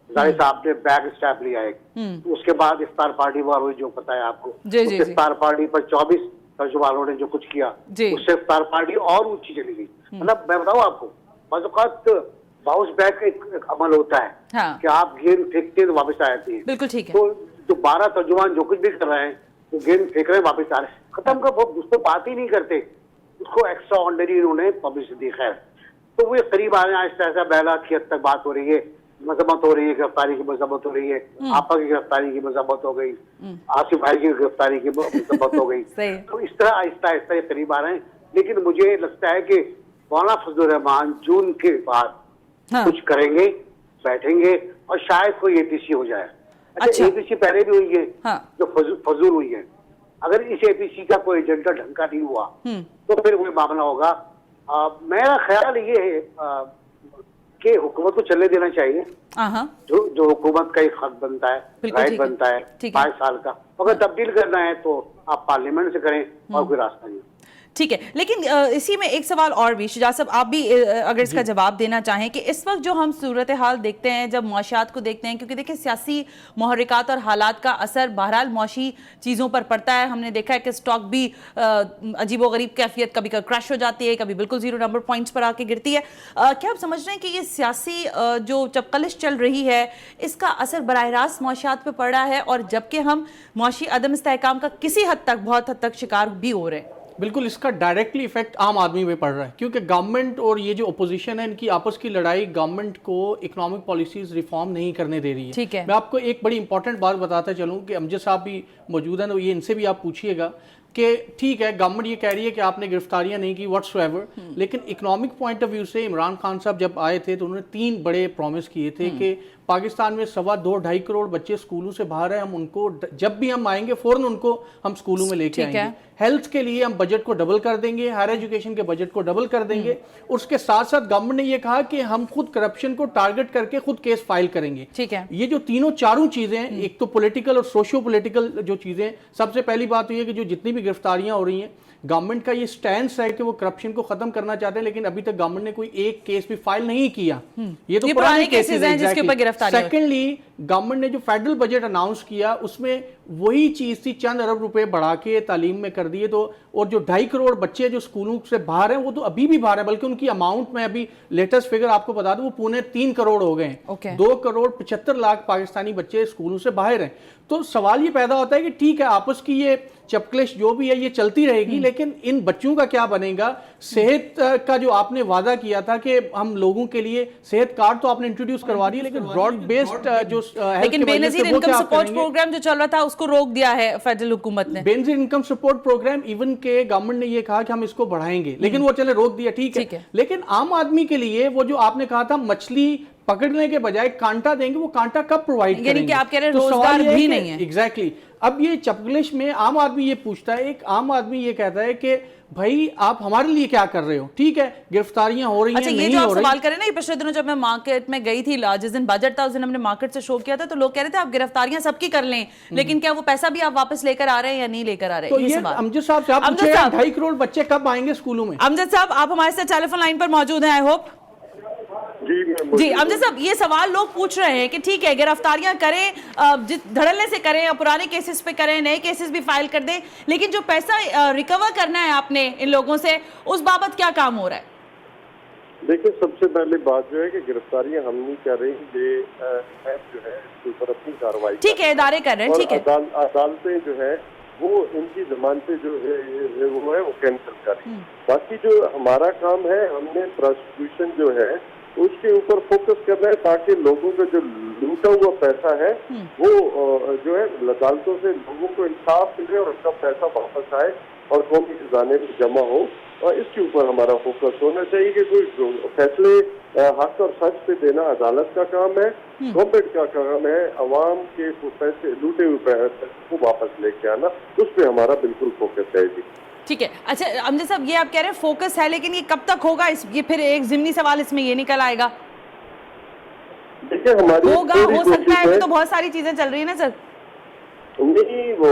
زرداری صاحب نے بیک اسٹیپ لیا ایک, اس کے بعد افطار پارٹی وار ہوئی جو پتا ہے آپ کو, افطار پارٹی پر 24 ترجمانوں نے جو کچھ کیا, اس سے افطار پارٹی اور اونچی چلی گئی. مطلب میں بتاؤں آپ کو, بعض اوقات बाउंस बैक एक अमल होता है हाँ। कि आप गेंद फेंकते हैं तो वापस आ जाती है। बिल्कुल ठीक है। तो जो 12 तर्जुमान जो कुछ भी कर रहे हैं वो गेंद फेंक रहे हैं वापस आ रहे हैं, खत्म कर, वो उस पर बात ही नहीं करते, उसको एक्स्ट्रा ऑर्डिनरी इन्होंने पब्लिसिटी। खैर तो वो करीब आ रहे हैं, आहिस्ता आहिस्ता बहला की हद तक बात हो रही है, मजम्मत हो रही है, गिरफ्तारी की मजम्मत हो रही है, आपा की गिरफ्तारी की मजम्मत हो गई, आसिफ भाई की गिरफ्तारी की मजम्मत हो गई। तो इस तरह आहिस्ता आहिस्ता ये करीब आ रहे हैं। लेकिन मुझे लगता है कि मौलाना फजलुर रहमान जून के बाद कुछ करेंगे, बैठेंगे और शायद कोई एपीसी हो जाए। अच्छा एपीसी पहले भी हुई है जो फजूल हुई है, अगर इस एपीसी का कोई एजेंडा ढंग का नहीं हुआ तो फिर वही मामला होगा। मेरा ख्याल ये है कि हुकूमत को चलने देना चाहिए, जो हुकूमत का एक हक बनता है, राइट बनता है 5 साल का। अगर तब्दील करना है तो आप पार्लियामेंट से करें और कोई रास्ता नहीं। ठीक है, लेकिन इसी में एक सवाल और भी, शुजा साहब आप भी अगर इसका जवाब देना चाहें कि इस वक्त जो हम सूरत हाल देखते हैं, जब मुआशियात को देखते हैं, क्योंकि देखिए सियासी मुहर्रिकात और हालात का असर बहरहाल मुआशी चीज़ों पर पड़ता है। हमने देखा है कि स्टॉक भी अजीबो गरीब कैफियत, कभी क्रैश हो जाती है, कभी बिल्कुल 0 नंबर पॉइंट्स पर आके गिरती है। क्या आप समझ रहे हैं कि ये सियासी जो चपकलिश चल रही है इसका असर बराह रास्त मुआशियात पर पड़ रहा है, और जबकि हम मुआशी अदम इस्तेहकाम का किसी हद तक, बहुत हद तक शिकार भी हो रहे हैं? बिल्कुल, इसका डायरेक्टली इफेक्ट आम आदमी पे पड़ रहा है, क्योंकि गवर्नमेंट और ये जो अपोजिशन है इनकी आपस की लड़ाई गवर्नमेंट को इकोनॉमिक पॉलिसीज रिफॉर्म नहीं करने दे रही है। ठीक है। मैं आपको एक बड़ी इंपॉर्टेंट बात बताता चलूँ कि अमजद साहब भी मौजूद हैं, तो ये इनसे भी आप पूछिएगा कि ठीक है गवर्नमेंट ये कह रही है कि आपने गिरफ्तारियां नहीं की व्हाट्सएवर, लेकिन इकोनॉमिक पॉइंट ऑफ व्यू से इमरान खान साहब जब आए थे तो उन्होंने 3 बड़े प्रॉमिस किए थे कि पाकिस्तान में 2.25 करोड़ बच्चे स्कूलों से बाहर हैं, हम उनको जब भी हम आएंगे फौरन उनको हम स्कूलों में लेके आएंगे। हेल्थ के लिए हम बजट को डबल कर देंगे, हायर एजुकेशन के बजट को डबल कर देंगे। उसके साथ साथ गवर्नमेंट ने ये कहा कि हम खुद करप्शन को टारगेट करके खुद केस फाइल करेंगे। ठीक है। ये जो तीनों चारों चीजें हैं, एक तो पॉलिटिकल और सोशियो पॉलिटिकल जो चीजें, सबसे पहली बात ये है कि जो जितनी भी गिरफ्तारियां हो रही हैं, गवर्नमेंट का ये स्टैंड है कि वो करप्शन को खत्म करना चाहते हैं, लेकिन अभी तक गवर्नमेंट ने कोई एक केस भी फाइल नहीं किया। ये तो पुराने केसेस हैं जिसके ऊपर गिरफ्तारी। सेकेंडली गवर्नमेंट ने जो फेडरल बजट अनाउंस किया उसमें वही चीज थी, चंद अरब रुपए बढ़ा के तालीम में कर दिए। तो और जो 2.5 करोड़ बच्चे जो स्कूलों से बाहर हैं वो तो अभी भी बाहर है, बल्कि उनकी अमाउंट में अभी लेटेस्ट फिगर आपको बता दूं वो पौने 3 करोड़ हो गए। 2 करोड़ 75 लाख पाकिस्तानी बच्चे स्कूलों से बाहर हैं। तो सवाल ये पैदा होता है कि ठीक है आपस की ये चपकलिश जो भी है ये चलती रहेगी, लेकिन इन बच्चों का क्या बनेगा? सेहत का जो आपने वादा किया था कि हम लोगों के लिए सेहत कार्ड तो आपने इंट्रोड्यूस करवा दिया, लेकिन ब्रॉड बेस्ड जो लेकिन बेनजीर इनकम सपोर्ट प्रोग्राम जो चल रहा था उसको रोक दिया है फेडरल हुकूमत ने। Benazir income support programme even के गवर्नमेंट ने ये कहा कि हम इसको बढ़ाएंगे, लेकिन वो चले रोक दिया, ठीक है। लेकिन आम आदमी के लिए वो जो आपने कहा था मछली पकड़ने के बजाय कांटा देंगे, वो कांटा कब प्रोवाइड करेंगे? कि आप कह रहे हैं रोजगार भी नहीं है। एग्जैक्टली। अब ये चपकलिश में आम आदमी ये पूछता है, एक आम आदमी ये कहता है कि भाई आप हमारे लिए क्या कर रहे हो? ठीक है गिरफ्तारियां हो रही हैं, ये जो आप सवाल करें ना, ये पिछले दिनों जब मैं मार्केट में गई थी, जिस दिन बजट था उस दिन हमने मार्केट से शो किया था, तो लोग कह रहे थे आप गिरफ्तारियां सबकी कर लें, लेकिन क्या वो पैसा भी आप वापस लेकर आ रहे हैं या नहीं लेकर आ रहे हैं? तो ये अमजद साहब से आप पूछिए 2.5 करोड़ बच्चे कब आएंगे स्कूलों में? अमजद साहब आप हमारे साथ टेलीफोन लाइन पर मौजूद हैं, आई होप। जी अमजद साहब, ये सवाल लोग पूछ रहे हैं कि ठीक है गिरफ्तारियां करें, धड़ल्ले से करें, पुराने केसेस पे करें, नए केसेस भी फाइल कर दें, लेकिन जो पैसा रिकवर करना है आपने इन लोगों से, उस बाबत क्या काम हो रहा है? देखिए सबसे पहले बात जो है कि गिरफ्तारियां हम नहीं कर रही, ये जो है इसके ऊपर अपनी कार्रवाई, ठीक है, इदारे कर रहे हैं, ठीक है। अदालतें जो है वो इनकी जमानतें जो है वो कैंसिल करें। बाकी जो हमारा काम है, हमने प्रोसिक्यूशन जो है उसके ऊपर फोकस करना है ताकि लोगों का जो लूटा हुआ पैसा है वो जो है अदालतों से लोगों को इंसाफ मिले और उनका पैसा वापस आए और कौमी खजाने में जमा हो, और इसके ऊपर हमारा फोकस होना चाहिए कि कोई फैसले हक और सच पे देना अदालत का काम है, गवर्नमेंट का काम है अवाम के पैसे, लूटे हुए पैसे को वापस लेके आना, उस पर हमारा बिल्कुल फोकस है जी। ठीक है। अच्छा अमजद साहब, ये आप कह रहे हैं फोकस है, लेकिन ये कब तक होगा? ये फिर एक जिम्नी सवाल इसमें ये निकल आएगा। देखिए हमारी होगा, हो सकता है, तो बहुत सारी चीजें चल रही है ना सर। नहीं वो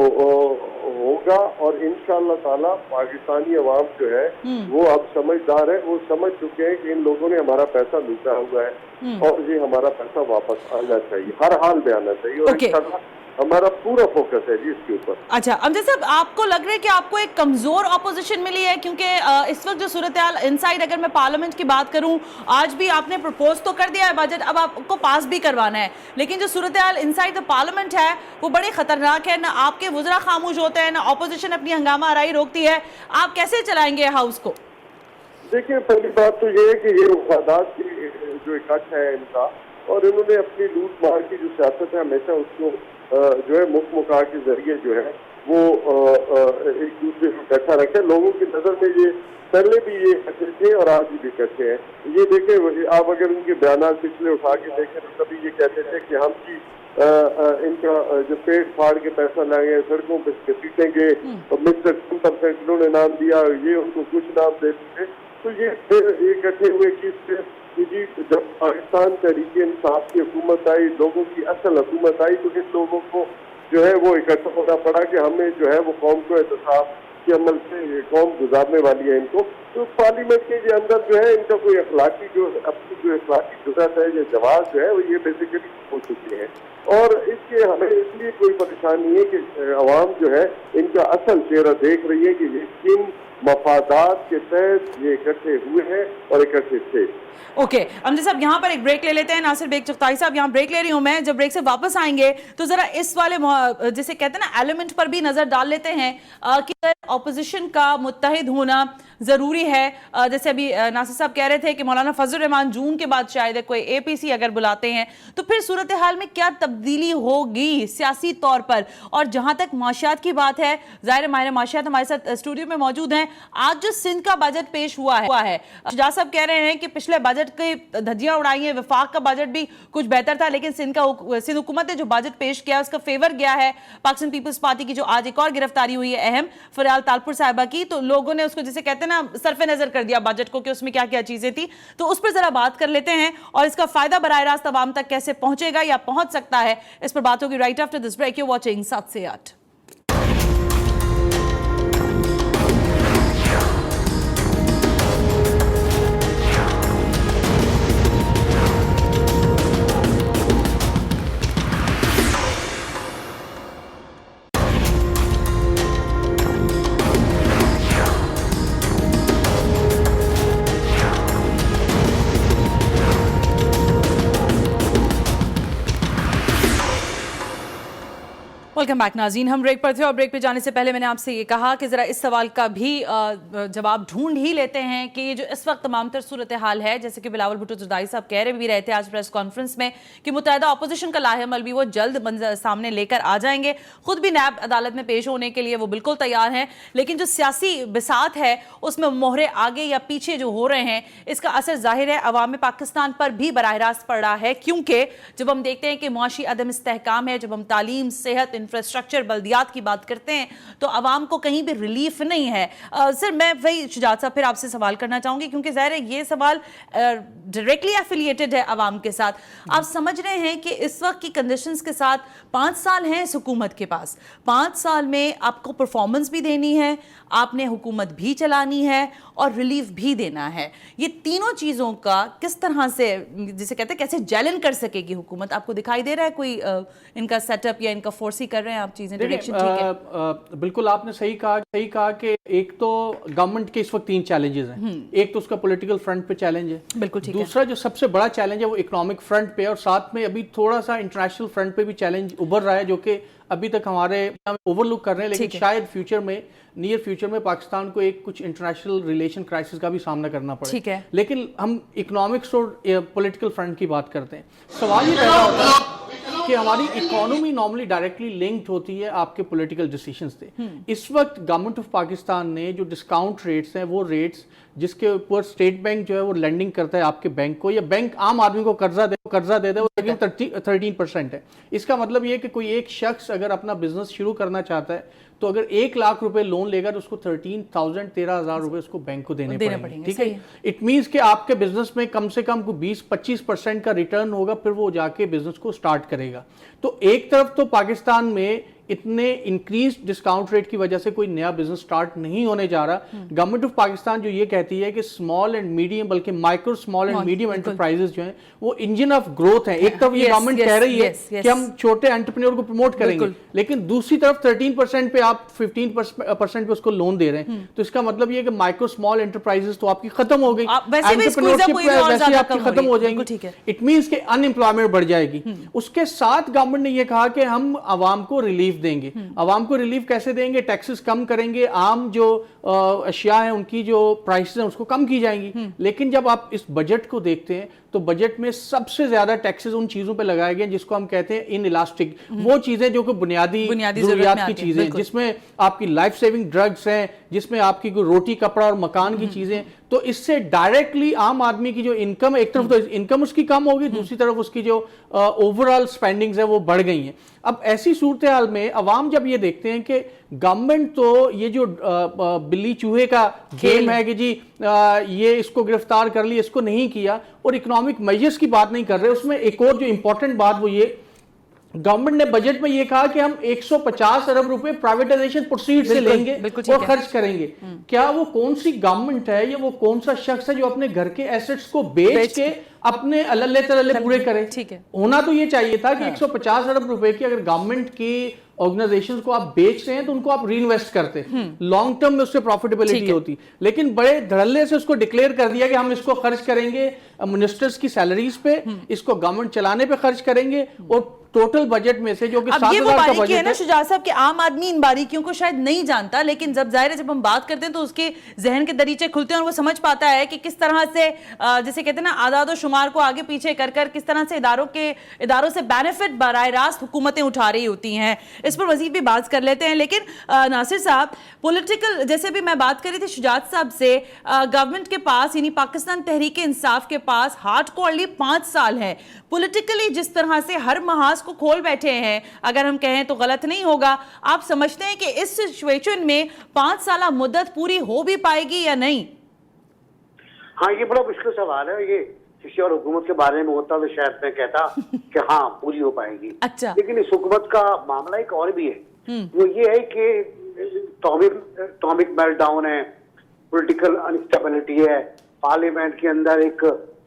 होगा, और इंशाअल्लाह ताला पाकिस्तानी अवाम जो है वो अब समझदार है, वो समझ चुके हैं कि इन लोगों ने हमारा पैसा लूटा हुआ है और ये हमारा पैसा वापस आना चाहिए, हर हाल में आना चाहिए, और इंशाअल्लाह हमारा पूरा फोकस है जी इसके ऊपर। अच्छा अमजद साहब, आपको लग रहा है कि आपको एक कमजोर ऑपोजिशन मिली है? क्योंकि इस वक्त जो सूरत हाल इनसाइड, अगर मैं पार्लियामेंट की बात करूं, आज भी आपने प्रपोज तो कर दिया है बजट, अब आपको पास भी करवाना है, लेकिन जो सूरत हाल इनसाइड द पार्लियामेंट है वो बड़ी खतरनाक है। ना आपके वुज़रा खामोश होते हैं, ना ऑपोजिशन अपनी हंगामा आराई रोकती है। आप कैसे चलाएंगे हाउस को? देखिए, पहली बात तो ये है कि ये वफादात की जो इकट्ठ है इनका, और इन्होंने अपनी लूट मार की जो सियासत है हमेशा उसको जो है मुख मुका के जरिए जो है वो एक दूसरे को इकट्ठा रखे। लोगों की नजर में ये पहले भी ये इकट्ठे थे और आज भी इकट्ठे हैं। ये देखें, आप अगर उनके बयान पिछले उठा के देखें तो कभी ये कहते थे कि हम की इनका जो पेट फाड़ के पैसा लाएंगे, सड़कों पे पीटेंगे, और मिस्टर 10% इन्होंने नाम दिया, ये उनको कुछ नाम देते थे। तो ये फिर इकट्ठे हुए कि जी जब पाकिस्तान तहरीक इंसाफ की हुकूमत आई, लोगों की असल हुकूमत आई, तो इन लोगों को जो है वो इकट्ठा होना पड़ा कि हमें जो है वो कौम को एहतसाब के अमल से ये कौम गुजारने वाली है इनको। तो पार्लियामेंट के अंदर जो है इनका कोई अखलाकी जो अपनी जो अखलाकी जुर्रत है, ये जवाब जो है वो ये बेसिकली हो चुके हैं। और इसके हमें इसलिए कोई परेशानी नहीं है कि अवाम जो है इनका असल चेहरा देख रही है कि ये किन मफादात के तहत ये इकट्ठे हुए हैं और इकट्ठे थे। ओके अमजद साहब, यहाँ पर एक ब्रेक ले लेते हैं। नासिर बेग चगताई साहब, यहाँ ब्रेक ले रही हूँ मैं। जब ब्रेक से वापस आएंगे तो जरा इस वाले जिसे कहते हैं ना एलिमेंट पर भी नजर डाल लेते हैं कि ऑपोजिशन का मुत्तहिद होना जरूरी है। जैसे अभी नासिर साहब कह रहे थे कि मौलाना फजल रहमान जून के बाद शायद कोई एपीसी अगर बुलाते हैं तो फिर सूरत हाल में क्या तब्दीली होगी सियासी तौर पर। और जहां तक माशियात की बात है, ज़ाहिर माहिर माशियात हमारे साथ स्टूडियो में मौजूद हैं। आज जो सिंध का बजट पेश हुआ है शुजा साहब कह रहे हैं कि पिछले बजट की धज्जियां उड़ाई हैं, वफाक का बजट भी कुछ बेहतर था, लेकिन सिंध हुकूमत ने जो बजट पेश किया उसका फेवर गया है पाकिस्तान पीपल्स पार्टी की, जो आज एक और गिरफ्तारी हुई है अहम फरियाल तालपुर साहिबा की। तो लोगों ने उसको जिसे कहते हैं ना सरफे नजर कर दिया बजट को कि उसमें क्या क्या चीजें थी। तो उस पर जरा बात कर लेते हैं और इसका फायदा बराह रास्त अवाम तक कैसे पहुंचेगा या पहुंच सकता है, इस पर बात होगी right after this break. You watching 7 से 8। वेलकम बैक नाज़रीन, हम ब्रेक पर थे और ब्रेक पे जाने से पहले मैंने आपसे ये कहा कि ज़रा इस सवाल का भी जवाब ढूंढ ही लेते हैं कि ये जो इस वक्त तमाम तर सूरत हाल है, जैसे कि बिलावल भुट्टो ज़रदारी साहब कह रहे भी रहे थे आज प्रेस कॉन्फ्रेंस में कि मुत्तहिदा अपोजिशन का लाहेअमल भी वो जल्द सामने लेकर आ जाएंगे। खुद भी नैब अदालत में पेश होने के लिए वो बिल्कुल तैयार हैं, लेकिन जो सियासी बिसात है उसमें मोहरे आगे या पीछे जो हो रहे हैं इसका असर जाहिर है अवाम पाकिस्तान पर भी बराह रास्त पड़ रहा है। क्योंकि जब हम देखते हैं कि मुआशी अदम इस्तेहकाम है, जब हम तालीम, सेहत, इंफ्रास्ट्रक्चर, बल्दियात की बात करते हैं तो आवाम को कहीं भी रिलीफ नहीं है। सर मैं वही शुजात साहब फिर आपसे सवाल करना चाहूंगी क्योंकि ज़ाहिर है ये सवाल डायरेक्टली एफिलिएटेड है आवाम के साथ। आप समझ रहे हैं कि इस वक्त की कंडीशंस के साथ 5 साल हैं इस हुकूमत के पास, 5 साल में आपको परफॉर्मेंस भी देनी है, आपने हुकूमत भी चलानी है और रिलीफ भी देना है। ये तीनों चीज़ों का किस तरह से जिसे कहते हैं कैसे जैलन कर सकेगी हुकूमत? आपको दिखाई दे रहा है कोई इनका सेटअप या इनका फोर्सी कर रहे हैं आप चीजें, डायरेक्शन ठीक है? बिल्कुल आपने सही कहा कि एक तो गवर्नमेंट के इस वक्त 3 चैलेंजेस हैं। एक तो उसका पॉलिटिकल फ्रंट पे चैलेंज है, बिल्कुल ठीक है। दूसरा जो सबसे बड़ा चैलेंज है वो इकोनॉमिक फ्रंट पे, और साथ में अभी थोड़ा सा इंटरनेशनल फ्रंट पे भी चैलेंज उभर रहा है जो कि अभी तक हमारे ओवरलुक कर रहे हैं, लेकिन शायद फ्यूचर में, नियर फ्यूचर में पाकिस्तान को एक कुछ इंटरनेशनल रिलेशन क्राइसिस का भी सामना करना पड़े। ठीक है, लेकिन हम इकोनॉमिक्स और पॉलिटिकल फ्रंट की बात करते हैं। सवाल ये पैदा होता है कि हमारी इकोनॉमी नॉर्मली डायरेक्टली लिंक्ड होती है आपके पॉलिटिकल डिसीजंस से। इस वक्त गवर्नमेंट ऑफ पाकिस्तान ने जो डिस्काउंट रेट्स हैं वो रेट्स जिसके ऊपर स्टेट बैंक जो है वो लेंडिंग करता है आपके बैंक को, या बैंक आम आदमी को कर्जा दे दे वो लेकिन 13% है। इसका मतलब ये कि कोई एक शख्स अगर अपना बिजनेस शुरू करना चाहता है तो अगर 1 लाख रुपए लोन लेगा तो उसको 13,000 रुपए उसको बैंक को देने पड़ेंगे। ठीक है, इट मींस कि आपके बिजनेस में कम से कम 20-25% का रिटर्न होगा, फिर वो जाके बिजनेस को स्टार्ट करेगा। तो एक तरफ तो पाकिस्तान में इतने इंक्रीज डिस्काउंट रेट की वजह से कोई नया बिजनेस स्टार्ट नहीं होने जा रहा। गवर्नमेंट ऑफ पाकिस्तान जो ये कहती है कि स्मॉल एंड मीडियम, बल्कि micro small and medium enterprises जो हैं वो इंजन ऑफ ग्रोथ है। एक तरफ ये गवर्नमेंट कह रही है कि हम छोटे एंटरप्रेन्योर को प्रमोट करेंगे, लेकिन दूसरी तरफ 13% पे आप 15% पे उसको लोन दे रहे हैं। तो इसका मतलब ये कि माइक्रो स्मॉल एंटरप्राइजेस तो आपकी खत्म हो गई, एंटरप्रेन्योरशिप वैसे आपकी खत्म हो जाएगी। इट मींस कि अनएम्प्लॉयमेंट बढ़ जाएगी। उसके साथ गवर्नमेंट ने ये कहा कि हम आवाम को रिलीफ देंगे। आवाम को रिलीफ कैसे देंगे? टैक्सेस कम करेंगे, आम जो अशिया है उनकी जो प्राइसेस हैं उसको कम की जाएंगी। लेकिन जब आप इस बजट को देखते हैं तो बजट में सबसे ज्यादा टैक्सेस उन चीजों पे लगाए गए जिसको हम कहते हैं इन इलास्टिक, वो चीजें जो कि बुनियादी जरूरियात की चीजें, जिसमें आपकी लाइफ सेविंग ड्रग्स हैं, जिसमें आपकी कोई रोटी कपड़ा और मकान की चीजें। तो इससे डायरेक्टली आम आदमी की जो इनकम, एक तरफ तो इनकम उसकी कम होगी, दूसरी तरफ उसकी जो ओवरऑल स्पेंडिंग्स है वो बढ़ गई हैं। अब ऐसी सूरत हाल में अवाम जब ये देखते हैं कि गवर्नमेंट तो ये जो बिल्ली चूहे का गेम है कि जी ये इसको गिरफ्तार कर लिया, इसको नहीं किया, और इकोनॉमिक मेजर्स की बात नहीं कर रहे, उसमें एक और जो इंपॉर्टेंट बात वो ये, गवर्नमेंट ने बजट में ये कहा कि हम 150 अरब रुपए प्राइवेटाइजेशन प्रोसीड से लेंगे और खर्च करेंगे। क्या वो कौन सी गवर्नमेंट है या वो कौन सा शख्स है जो अपने घर के एसेट्स को बेच के अपने अल्ले तरल्ले पूरे करे? ठीक है, होना तो ये चाहिए था कि 150 अरब रुपए की अगर गवर्नमेंट की ऑर्गेनाइजेशंस को आप बेच रहे हैं तो उनको आप री इन्वेस्ट करते, लॉन्ग टर्म में उससे प्रॉफिटेबिलिटी होती। लेकिन बड़े धड़ल्ले से उसको डिक्लेयर कर दिया कि हम इसको खर्च करेंगे मिनिस्टर्स की सैलरीज पे, इसको गवर्नमेंट चलाने पे खर्च करेंगे, और टोटल बजट में से जो कि 7,000 का बजट है ना शुजात साहब, कि आम आदमी इन बारीकियों को शायद नहीं जानता, लेकिन जब जाहिर है जब हम बात करते हैं तो उसके जहन के दरीचे खुलते हैं और वो समझ पाता है कि किस तरह से जैसे कहते हैं ना आदाद और शुमार को आगे पीछे कर कर किस तरह से इदारों से बेनिफिट बराह रास्त हुकूमतें उठा रही होती हैं। इस पर मजीद भी बात कर लेते हैं। लेकिन नासिर साहब, पॉलिटिकल, जैसे भी मैं बात कर रही थी शुजात साहब से, गवर्नमेंट के पास यानी पाकिस्तान तहरीक इंसाफ के पास हार्डकोरली 5 साल है। पॉलिटिकली जिस तरह से हर महाज को खोल बैठे हैं, अगर हम कहें तो गलत नहीं होगा, आप समझते हैं कि इस सिचुएशन में 5 साल मुद्दत पूरी हो भी पाएगी या नहीं? हाँ, ये बड़ा मुश्किल सवाल है। ये किसी और हुकूमत के बारे में होता तो शायद मैं कहता कि हाँ पूरी हो पाएगी। अच्छा। लेकिन इस हुकूमत का मामला एक और भी है, वो ये है कि एटॉमिक मेल्टडाउन है, पॉलिटिकल अनस्टेबिलिटी है, पार्लियामेंट के अंदर एक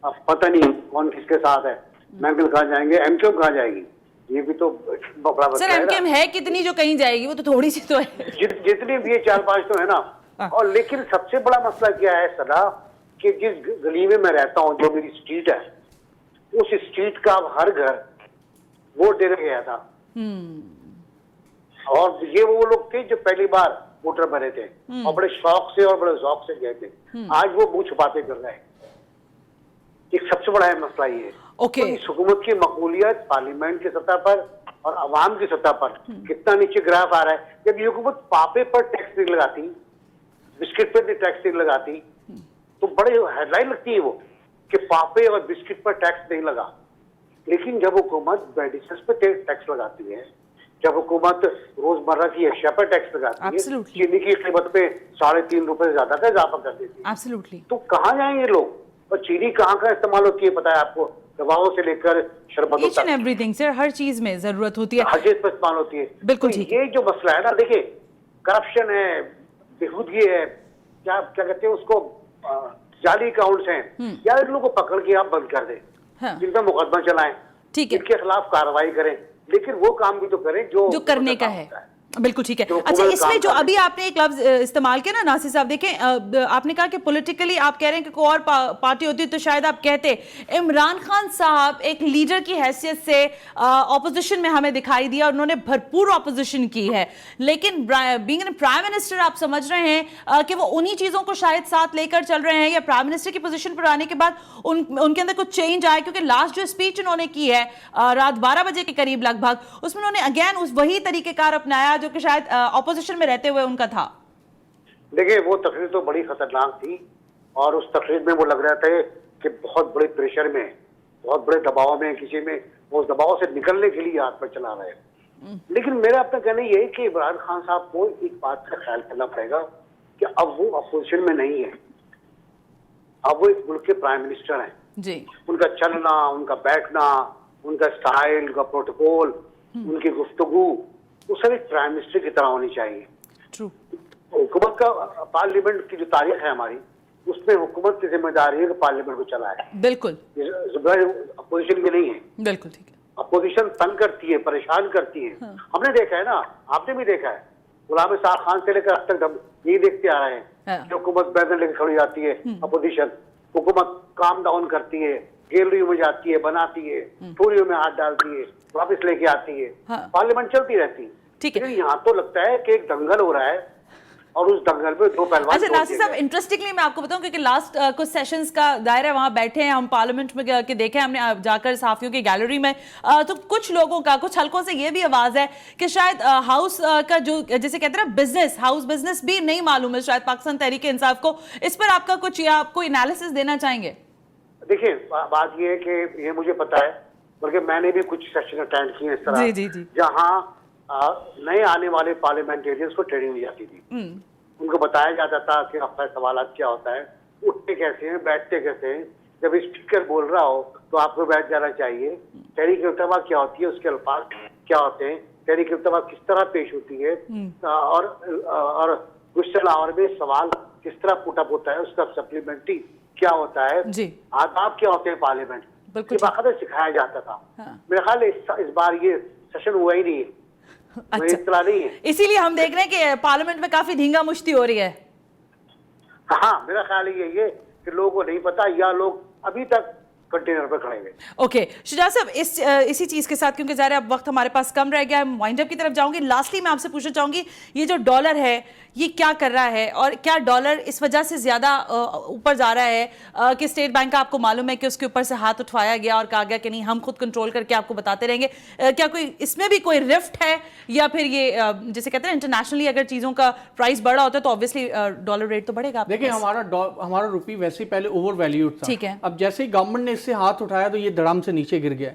पता नहीं कौन किसके साथ है, मैंगल कहाँ जाएंगे, एमक्यूएम कहाँ जाएगी, ये भी तो बड़ा मसला है। एमक्यूएम है कितनी जो कहीं जाएगी, वो तो थोड़ी सी तो है, जितनी भी 4-5 तो है ना। और लेकिन सबसे बड़ा मसला क्या है सदा, कि जिस गली में मैं रहता हूँ, जो मेरी स्ट्रीट है, उस स्ट्रीट का हर घर वोट देने गया था, और ये वो लोग थे जो पहली बार वोटर बने थे और बड़े शौक से और बड़े ज़ौक से गए थे। आज वो मुंह छुपाते कर रहे हैं। एक सबसे बड़ा मसला ये है। तो इस हुकूमत की मकबूलियत पार्लियामेंट की सतह पर और अवाम की सतह पर कितना नीचे ग्राफ आ रहा है। जब ये हुकूमत पापे पर टैक्स नहीं लगाती, बिस्किट पर टैक्स नहीं लगाती, तो बड़े हेडलाइन लगती है वो कि पापे और बिस्किट पर टैक्स नहीं लगा। लेकिन जब हुकूमत मेडिसिन पर टैक्स लगाती है, जब हुकूमत रोजमर्रा की अशिया पर टैक्स लगाती है, चीनी की कीमत पे 3.5 रुपए ज्यादा का इजाफा कर देती है, तो कहाँ जाएंगे लोग? और चीनी कहाँ का इस्तेमाल होती है पता है आपको? दवाओं से लेकर शरबतों तक, एवरीथिंग सर, हर चीज में जरूरत होती है, हर चीज पर इस्तेमाल होती है। बिल्कुल। तो ये जो मसला है ना, देखिए करप्शन है, बेहूदगी है, क्या कहते हैं उसको, जाली अकाउंट्स हैं, या इन लोगों को पकड़ के आप बंद कर दें, जिन पर मुकदमा चलाएं, इनके खिलाफ कार्रवाई करें, लेकिन वो काम भी तो करें जो करने का है। बिल्कुल ठीक है। अच्छा, इसमें जो अभी आपने एक लफ्ज इस्तेमाल किया ना नासिर साहब, देखें आपने कहा कि पॉलिटिकली आप कह रहे हैं कि कोई और पार्टी होती तो शायद आप कहते। इमरान खान साहब एक लीडर की हैसियत से ऑपोजिशन में हमें दिखाई दिया, उन्होंने भरपूर ऑपोजिशन की है, लेकिन बीइंग प्राइम मिनिस्टर आप समझ रहे हैं कि वो उन्हीं चीजों को शायद साथ लेकर चल रहे हैं, या प्राइम मिनिस्टर की पोजीशन पर आने के बाद उनके अंदर कुछ चेंज आए? क्योंकि लास्ट जो स्पीच उन्होंने की है रात 12 बजे के करीब लगभग, उसमें उन्होंने अगेन उस वही तरीकेकार अपनाया जो कि शायद ऑपोजिशन में रहते हुए उनका था। देखिए, वो तकरीर तो बड़ी खतरनाक थी, और उस तकरीर में वो लग रहा था कि बहुत बड़े प्रेशर में, बहुत बड़े दबाव में, किसी में वो दबाव से निकलने के लिए हाथ पर चला रहे हैं। लेकिन मेरा अपना कहना ये है कि इमरान खान साहब को एक बात का ख्याल करना पड़ेगा कि अब वो अपोजिशन में नहीं है, अब वो एक मुल्क के प्राइम मिनिस्टर हैं जी। उनका चलना, उनका बैठना, उनका स्टाइल, उनका प्रोटोकॉल, उनकी गुफ्तगू, वो सब एक प्राइम मिनिस्टर की तरह होनी चाहिए। ट्रू। हुकूमत का, पार्लियामेंट की जो तारीख है हमारी, उसमें हुकूमत की जिम्मेदारी है कि पार्लियामेंट को चलाए। बिल्कुल अपोजिशन की नहीं है। बिल्कुल ठीक है। अपोजिशन तंग करती है, परेशान करती है। हमने देखा है ना, आपने भी देखा है, गुलाम साहब खान से लेकर अब तक हम यही देखते आ रहे हैं कि हुकूमत बैनर लेकर खड़ी जाती है, अपोजिशन, हुकूमत काम डाउन करती है, गैलरियों में जाती है, बनाती है, टोरियों में हाथ डालती है, वापस लेके आती है, पार्लियामेंट चलती रहती है। ठीक है। लेकिन यहाँ तो लगता है कि एक दंगल हो रहा है और उस दंगल में दो पहलवान। अच्छा नासिर साहब, इंटरेस्टिंगली मैं आपको बताऊं, क्योंकि लास्ट कुछ सेशंस का दायरा वहां बैठे हैं हम, पार्लियामेंट में के देखे हमने जाकर सहाफियों की गैलरी में, तो कुछ लोगों का, कुछ हलकों से ये भी आवाज है कि शायद हाउस का जो जैसे कहते हैं बिजनेस, हाउस बिजनेस भी नहीं मालूम है शायद पाकिस्तान तहरीक इंसाफ को। इस पर आपका कुछ या आपको एनालिसिस देना चाहेंगे? देखिए, बात ये है कि ये मुझे पता है, बल्कि मैंने भी कुछ सेशन अटेंड किए इस तरह, जी। जहाँ नए आने वाले पार्लियामेंटेरियंस को ट्रेनिंग दी जाती थी। उनको बताया जाता था कि आपका सवाल क्या होता है, उठते कैसे हैं, बैठते कैसे हैं, जब स्पीकर बोल रहा हो तो आपको बैठ जाना चाहिए, तहरीक इल्तवा क्या होती है, उसके अल्फाज क्या होते हैं, तहरीक इल्तवा किस तरह पेश होती है, और क्वेश्चन आवर में सवाल किस तरह पुटअप होता है, उसका सप्लीमेंट्री क्या होता है, आदाब क्या होते हैं पार्लियामेंट, ये बाकायदा सिखाया जाता था। मेरा ख्याल इस बार ये सेशन हुआ ही नहीं है। अच्छा, इसीलिए हम देख रहे हैं कि पार्लियामेंट में काफी धींगा मुश्ती हो रही है। हाँ, मेरा ख्याल यही है कि लोगों को नहीं पता, या लोग अभी तक कंटेनर पर खड़े हुए। ओके शुजात साहब, इसी चीज के साथ, क्योंकि ज़ाहिर अब वक्त हमारे पास कम रह गया है, वाइंड अप की तरफ जाऊंगी। लास्टली मैं आपसे पूछना चाहूंगी, ये जो डॉलर है ये क्या कर रहा है, और क्या डॉलर इस वजह से ज्यादा ऊपर जा रहा है कि स्टेट बैंक का आपको मालूम है कि उसके ऊपर से हाथ उठवाया गया और कहा गया कि नहीं हम खुद कंट्रोल करके आपको बताते रहेंगे। क्या कोई इसमें भी कोई रिफ्ट है, या फिर ये जैसे कहते हैं इंटरनेशनली अगर चीजों का प्राइस बढ़ा होता है तो ऑब्वियसली डॉलर रेट तो बढ़ेगा? देखिए, हमारा रुपी वैसे ही पहले ओवर वैल्यूड था, ठीक है। अब जैसे ही गवर्नमेंट ने इससे हाथ उठाया तो ये धड़ाम से नीचे गिर गया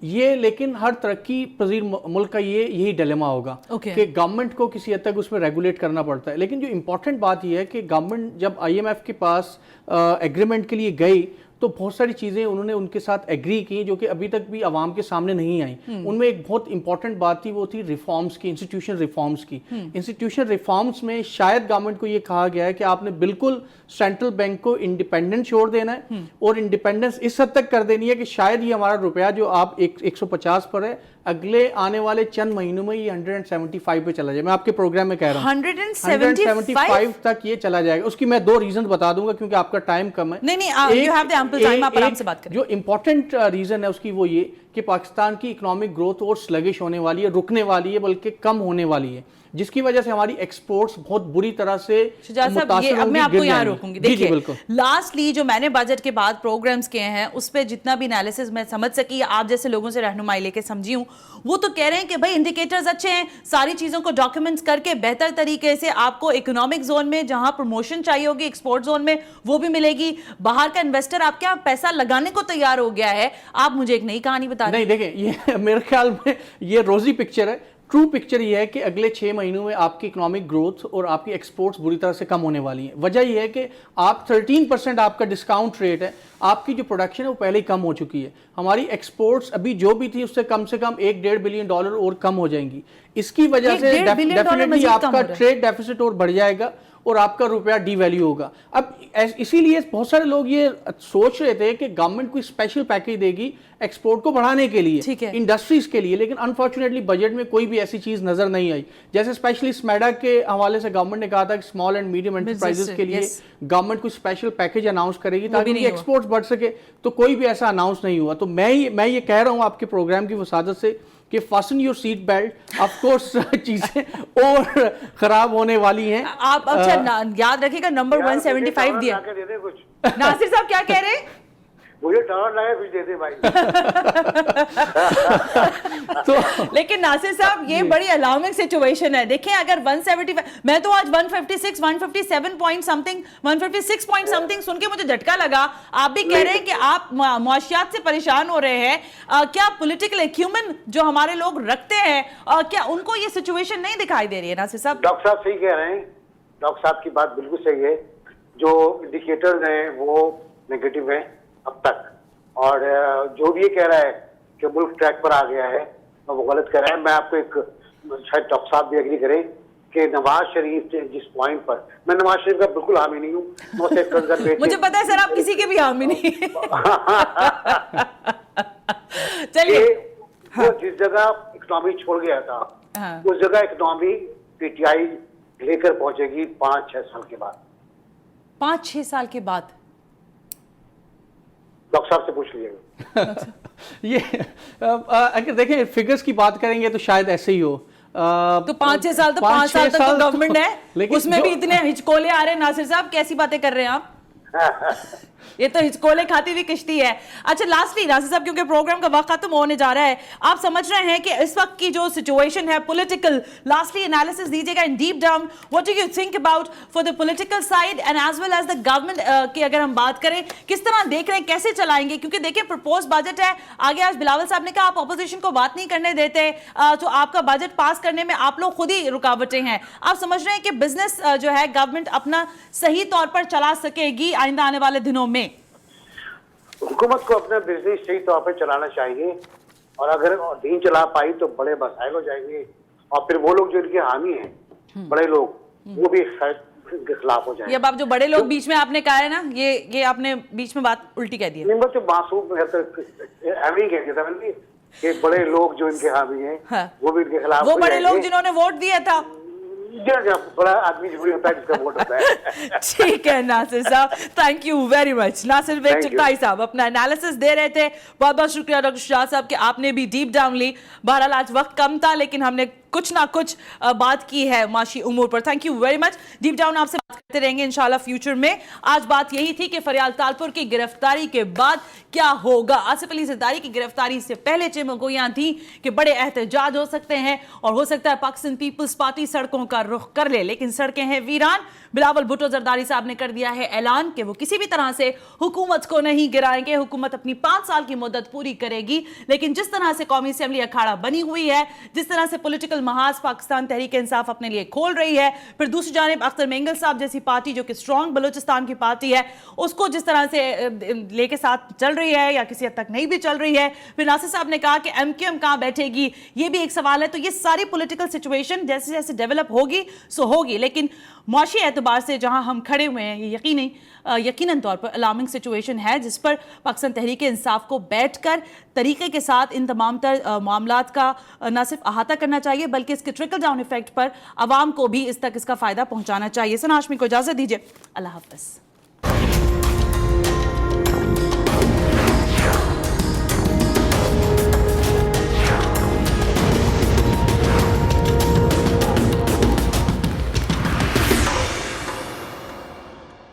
ये। लेकिन हर तरक्की पजीर मुल्क का यही डिलेमा होगा कि गवर्नमेंट को किसी हद तक उसमें रेगुलेट करना पड़ता है। लेकिन जो इंपॉर्टेंट बात यह है कि गवर्नमेंट जब IMF के पास एग्रीमेंट के लिए गई तो बहुत सारी चीज़ें उन्होंने उनके साथ एग्री की जो कि अभी तक भी आवाम के सामने नहीं आई। उनमें एक बहुत इंपॉर्टेंट बात थी, वो थी रिफॉर्म्स की, इंस्टीट्यूशन रिफॉर्म्स की। इंस्टीट्यूशन रिफॉर्म्स में शायद गवर्नमेंट को ये कहा गया है कि आपने बिल्कुल सेंट्रल बैंक को इंडिपेंडेंट छोड़ देना है, और इंडिपेंडेंस इस हद तक कर देनी है कि शायद ये हमारा रुपया जो आप 150 पर है, अगले आने वाले चंद महीनों में ये 175 पे चला जाए। मैं आपके प्रोग्राम में कह रहा हूँ 175 तक ये चला जाएगा। उसकी मैं 2 रीजन बता दूंगा क्योंकि आपका टाइम कम है। नहीं, you have the ample time, आप आराम से बात करें। जो इंपॉर्टेंट रीजन है उसकी वो ये कि पाकिस्तान की इकोनॉमिक ग्रोथ और स्लगिश होने वाली है, रुकने वाली है, बल्कि कम होने वाली है, जिसकी वजह से हमारी एक्सपोर्ट्स बहुत बुरी तरह से मुतासिर होंगी। अब मैं आपको यहाँ रोकूंगी। देखिए, लास्टली जो मैंने बजट के बाद प्रोग्राम्स किए हैं उस पे जितना भी एनालिसिस मैं समझ सकी, आप जैसे लोगों से रहनुमाई लेके समझी हूँ, वो तो कह रहे हैं कि भाई इंडिकेटर्स अच्छे हैं, सारी चीजों को डॉक्यूमेंट्स करके बेहतर तरीके से आपको इकोनॉमिक जोन में जहां प्रमोशन चाहिए होगी, एक्सपोर्ट जोन में वो भी मिलेगी, बाहर का इन्वेस्टर आपके यहाँ पैसा लगाने को तैयार हो गया है। आप मुझे एक नई कहानी बता रहे हैं। नहीं, देखिए, ये मेरे ख्याल में ये रोजी पिक्चर है। ट्रू पिक्चर ये है कि अगले 6 महीनों में आपकी इकोनॉमिक ग्रोथ और आपकी एक्सपोर्ट्स बुरी तरह से कम होने वाली हैं। वजह यह है कि आप 13% आपका डिस्काउंट रेट है, आपकी जो प्रोडक्शन है वो पहले ही कम हो चुकी है। हमारी एक्सपोर्ट्स अभी जो भी थी उससे कम से कम $1.5 बिलियन और कम हो जाएंगी। इसकी वजह से डेफिनेटली आपका ट्रेड डेफिसिट और बढ़ जाएगा और आपका रुपया डीवैल्यू होगा। अब इसीलिए बहुत सारे लोग ये सोच रहे थे कि गवर्नमेंट कोई स्पेशल पैकेज देगी एक्सपोर्ट को बढ़ाने के लिए, इंडस्ट्रीज के लिए, लेकिन अनफॉर्चुनेटली बजट में कोई भी ऐसी चीज नजर नहीं आई। जैसे स्पेशली स्मैडा के हवाले से गवर्नमेंट ने कहा था कि स्मॉल एंड मीडियम एंटरप्राइजेस के लिए गवर्नमेंट कोई स्पेशल पैकेज अनाउंस करेगी ताकि एक्सपोर्ट्स बढ़ सके, तो कोई भी ऐसा अनाउंस नहीं हुआ। तो मैं ये कह रहा हूं आपके प्रोग्राम की वसादत से कि fasten your seat belt, of course चीजें और खराब होने वाली हैं। आप अच्छा याद रखिएगा नंबर 175 दिया। नासिर साहब क्या कह रहे हैं? मुझे टर्न लगा कुछ दे दे भाई। तो लेकिन नासिर साहब ये बड़ी अलार्मिंग सिचुएशन है। देखें अगर 175, मैं तो आज 156, 157 पॉइंट समथिंग, 156 पॉइंट समथिंग सुन के मुझे झटका लगा। आप भी कह रहे हैं कि आप मुआशियात से परेशान हो रहे हैं। क्या पॉलिटिकल एक्यूमेन जो हमारे लोग रखते हैं, क्या उनको ये सिचुएशन नहीं दिखाई दे रही है? नासिर साहब, डॉक्टर साहब सही कह रहे हैं, डॉक्टर साहब की बात बिल्कुल सही है। जो इंडिकेटर्स हैं वो नेगेटिव है अब तक, और जो भी ये कह रहा है कि मुल्क ट्रैक पर आ गया है वो गलत कह रहा है। मैं आपको एक شاید ڈاکٹر صاحب بھی ایگری کریں کہ نواز شریف سے جس پوائنٹ پر، میں نواز شریف کا بالکل حامی نہیں ہوں، مجھے پتا ہے سر آپ کسی کے بھی حامی نہیں چلیے وہ جس جگہ اکنامی چھوڑ گیا تھا اس جگہ اکنامی پی ٹی آئی لے کر پہنچے گی 5-6 سال کے بعد. 5-6 سال کے بعد ڈاکٹر صاحب سے پوچھ لیجیے گا. یہ اگر دیکھیں فگرز کی بات کریں گے تو شاید ایسے ہی ہو. تو 5-6 سال تو 5 سال تک تو گورنمنٹ ہے، اس میں بھی اتنے ہچکولے آ رہے ہیں. ناصر صاحب کیسی باتیں کر رہے ہیں آپ؟ یہ تو ہچکولے کھاتی ہوئی کشتی ہے. اچھا لاسٹلی ناصر صاحب کیونکہ پروگرام کا وقت ختم ہونے جا رہا ہے، آپ سمجھ رہے ہیں کہ اس وقت کی جو سچویشن ہے پولیٹیکل، لاسٹلی انالیسس دیجیے گا ان deep down, what do you think about for the political side and as well as the government کی اگر ہم بات کریں کس طرح دیکھ رہے ہیں کیسے چلائیں گے؟ کیونکہ دیکھیں پرپوز بجٹ ہے آگے، آج بلاول صاحب نے کہا آپ اپوزیشن کو بات نہیں کرنے دیتے تو آپ کا بجٹ پاس کرنے میں آپ لوگ خود ہی رکاوٹیں ہیں. آپ سمجھ رہے ہیں کہ بزنس جو ہے گورنمنٹ اپنا صحیح طور پر چلا سکے گی آئندہ آنے والے دنوں میں؟ حکومت کو اپنا بزنس صحیح طور پہ چلانا چاہیے، اور اگر نہیں چلا پائی تو بڑے مسائل ہو جائیں گے، اور پھر وہ لوگ جو ان کے حامی ہیں بڑے لوگ وہ بھی کے خلاف ہو جائیں گے. یہ اب جو بڑے لوگ بیچ میں آپ نے کہا ہے نا، یہ آپ نے بیچ میں بات الٹی کہہ دی ہے. جو معصوم کہ بڑے لوگ جو ان کے حامی ہیں وہ بھی ان کے خلاف، وہ بڑے لوگ جنہوں نے ووٹ دیا تھا. بڑا آدمی ضروری ہوتا ہے جس کا ووٹ ہوتا ہے. ٹھیک ہے Nasir sahab, thank you very much. Nasir Baig Chughtai sahab اپنا انالیسس دے رہے تھے. بہت بہت شکریہ ڈاکٹر شاہ صاحب کہ آپ نے بھی ڈیپ ڈاؤن لی. بہرحال آج وقت کم تھا لیکن ہم نے کچھ نہ کچھ بات کی ہے معاشی امور پر. Thank you very much. Deep down آپ سے بات کرتے رہیں گے انشاءاللہ فیوچر میں. آج بات یہی تھی کہ فریال تالپور کی گرفتاری کے بعد کیا ہوگا. آصف علی زرداری کی گرفتاری سے پہلے چمگویاں تھیں کہ بڑے احتجاج ہو سکتے ہیں اور ہو سکتا ہے پاکستان پیپلز پارٹی سڑکوں کا رخ کر لے، لیکن سڑکیں ہیں ویران. بلاول بھٹو زرداری صاحب نے کر دیا ہے اعلان کہ وہ کسی بھی طرح سے حکومت کو نہیں گرائیں گے. حکومت اپنی 5 سال کی مدت پوری کرے گی، لیکن جس طرح سے قومی اسمبلی اکھاڑا بنی ہوئی ہے، جس طرح سے پولیٹیکل محاذ پاکستان تحریک انصاف اپنے لیے کھول رہی ہے، پھر دوسری جانب اختر مینگل صاحب جیسی پارٹی جو کہ اسٹرانگ بلوچستان کی پارٹی ہے اس کو جس طرح سے لے کے ساتھ چل رہی ہے یا کسی حد تک نہیں بھی چل رہی ہے. پھر ناصر صاحب نے کہا کہ ایم کیو ایم کہاں بیٹھے گی، یہ بھی ایک سوال ہے. تو یہ ساری پولیٹیکل سچویشن جیسے جیسے ڈیولپ ہوگی سو ہوگی، لیکن معاشی اعتبار سے جہاں ہم کھڑے ہوئے ہیں یہ یقیناً طور پر الارمنگ سچویشن ہے، جس پر پاکستان تحریک انصاف کو بیٹھ کر طریقے کے ساتھ ان تمام تر معاملات کا نہ صرف احاطہ کرنا چاہیے بلکہ اس کے ٹرکل ڈاؤن ایفیکٹ پر عوام کو بھی اس تک اس کا فائدہ پہنچانا چاہیے. سنا ہاشمی کو اجازت دیجیے. اللہ حافظ.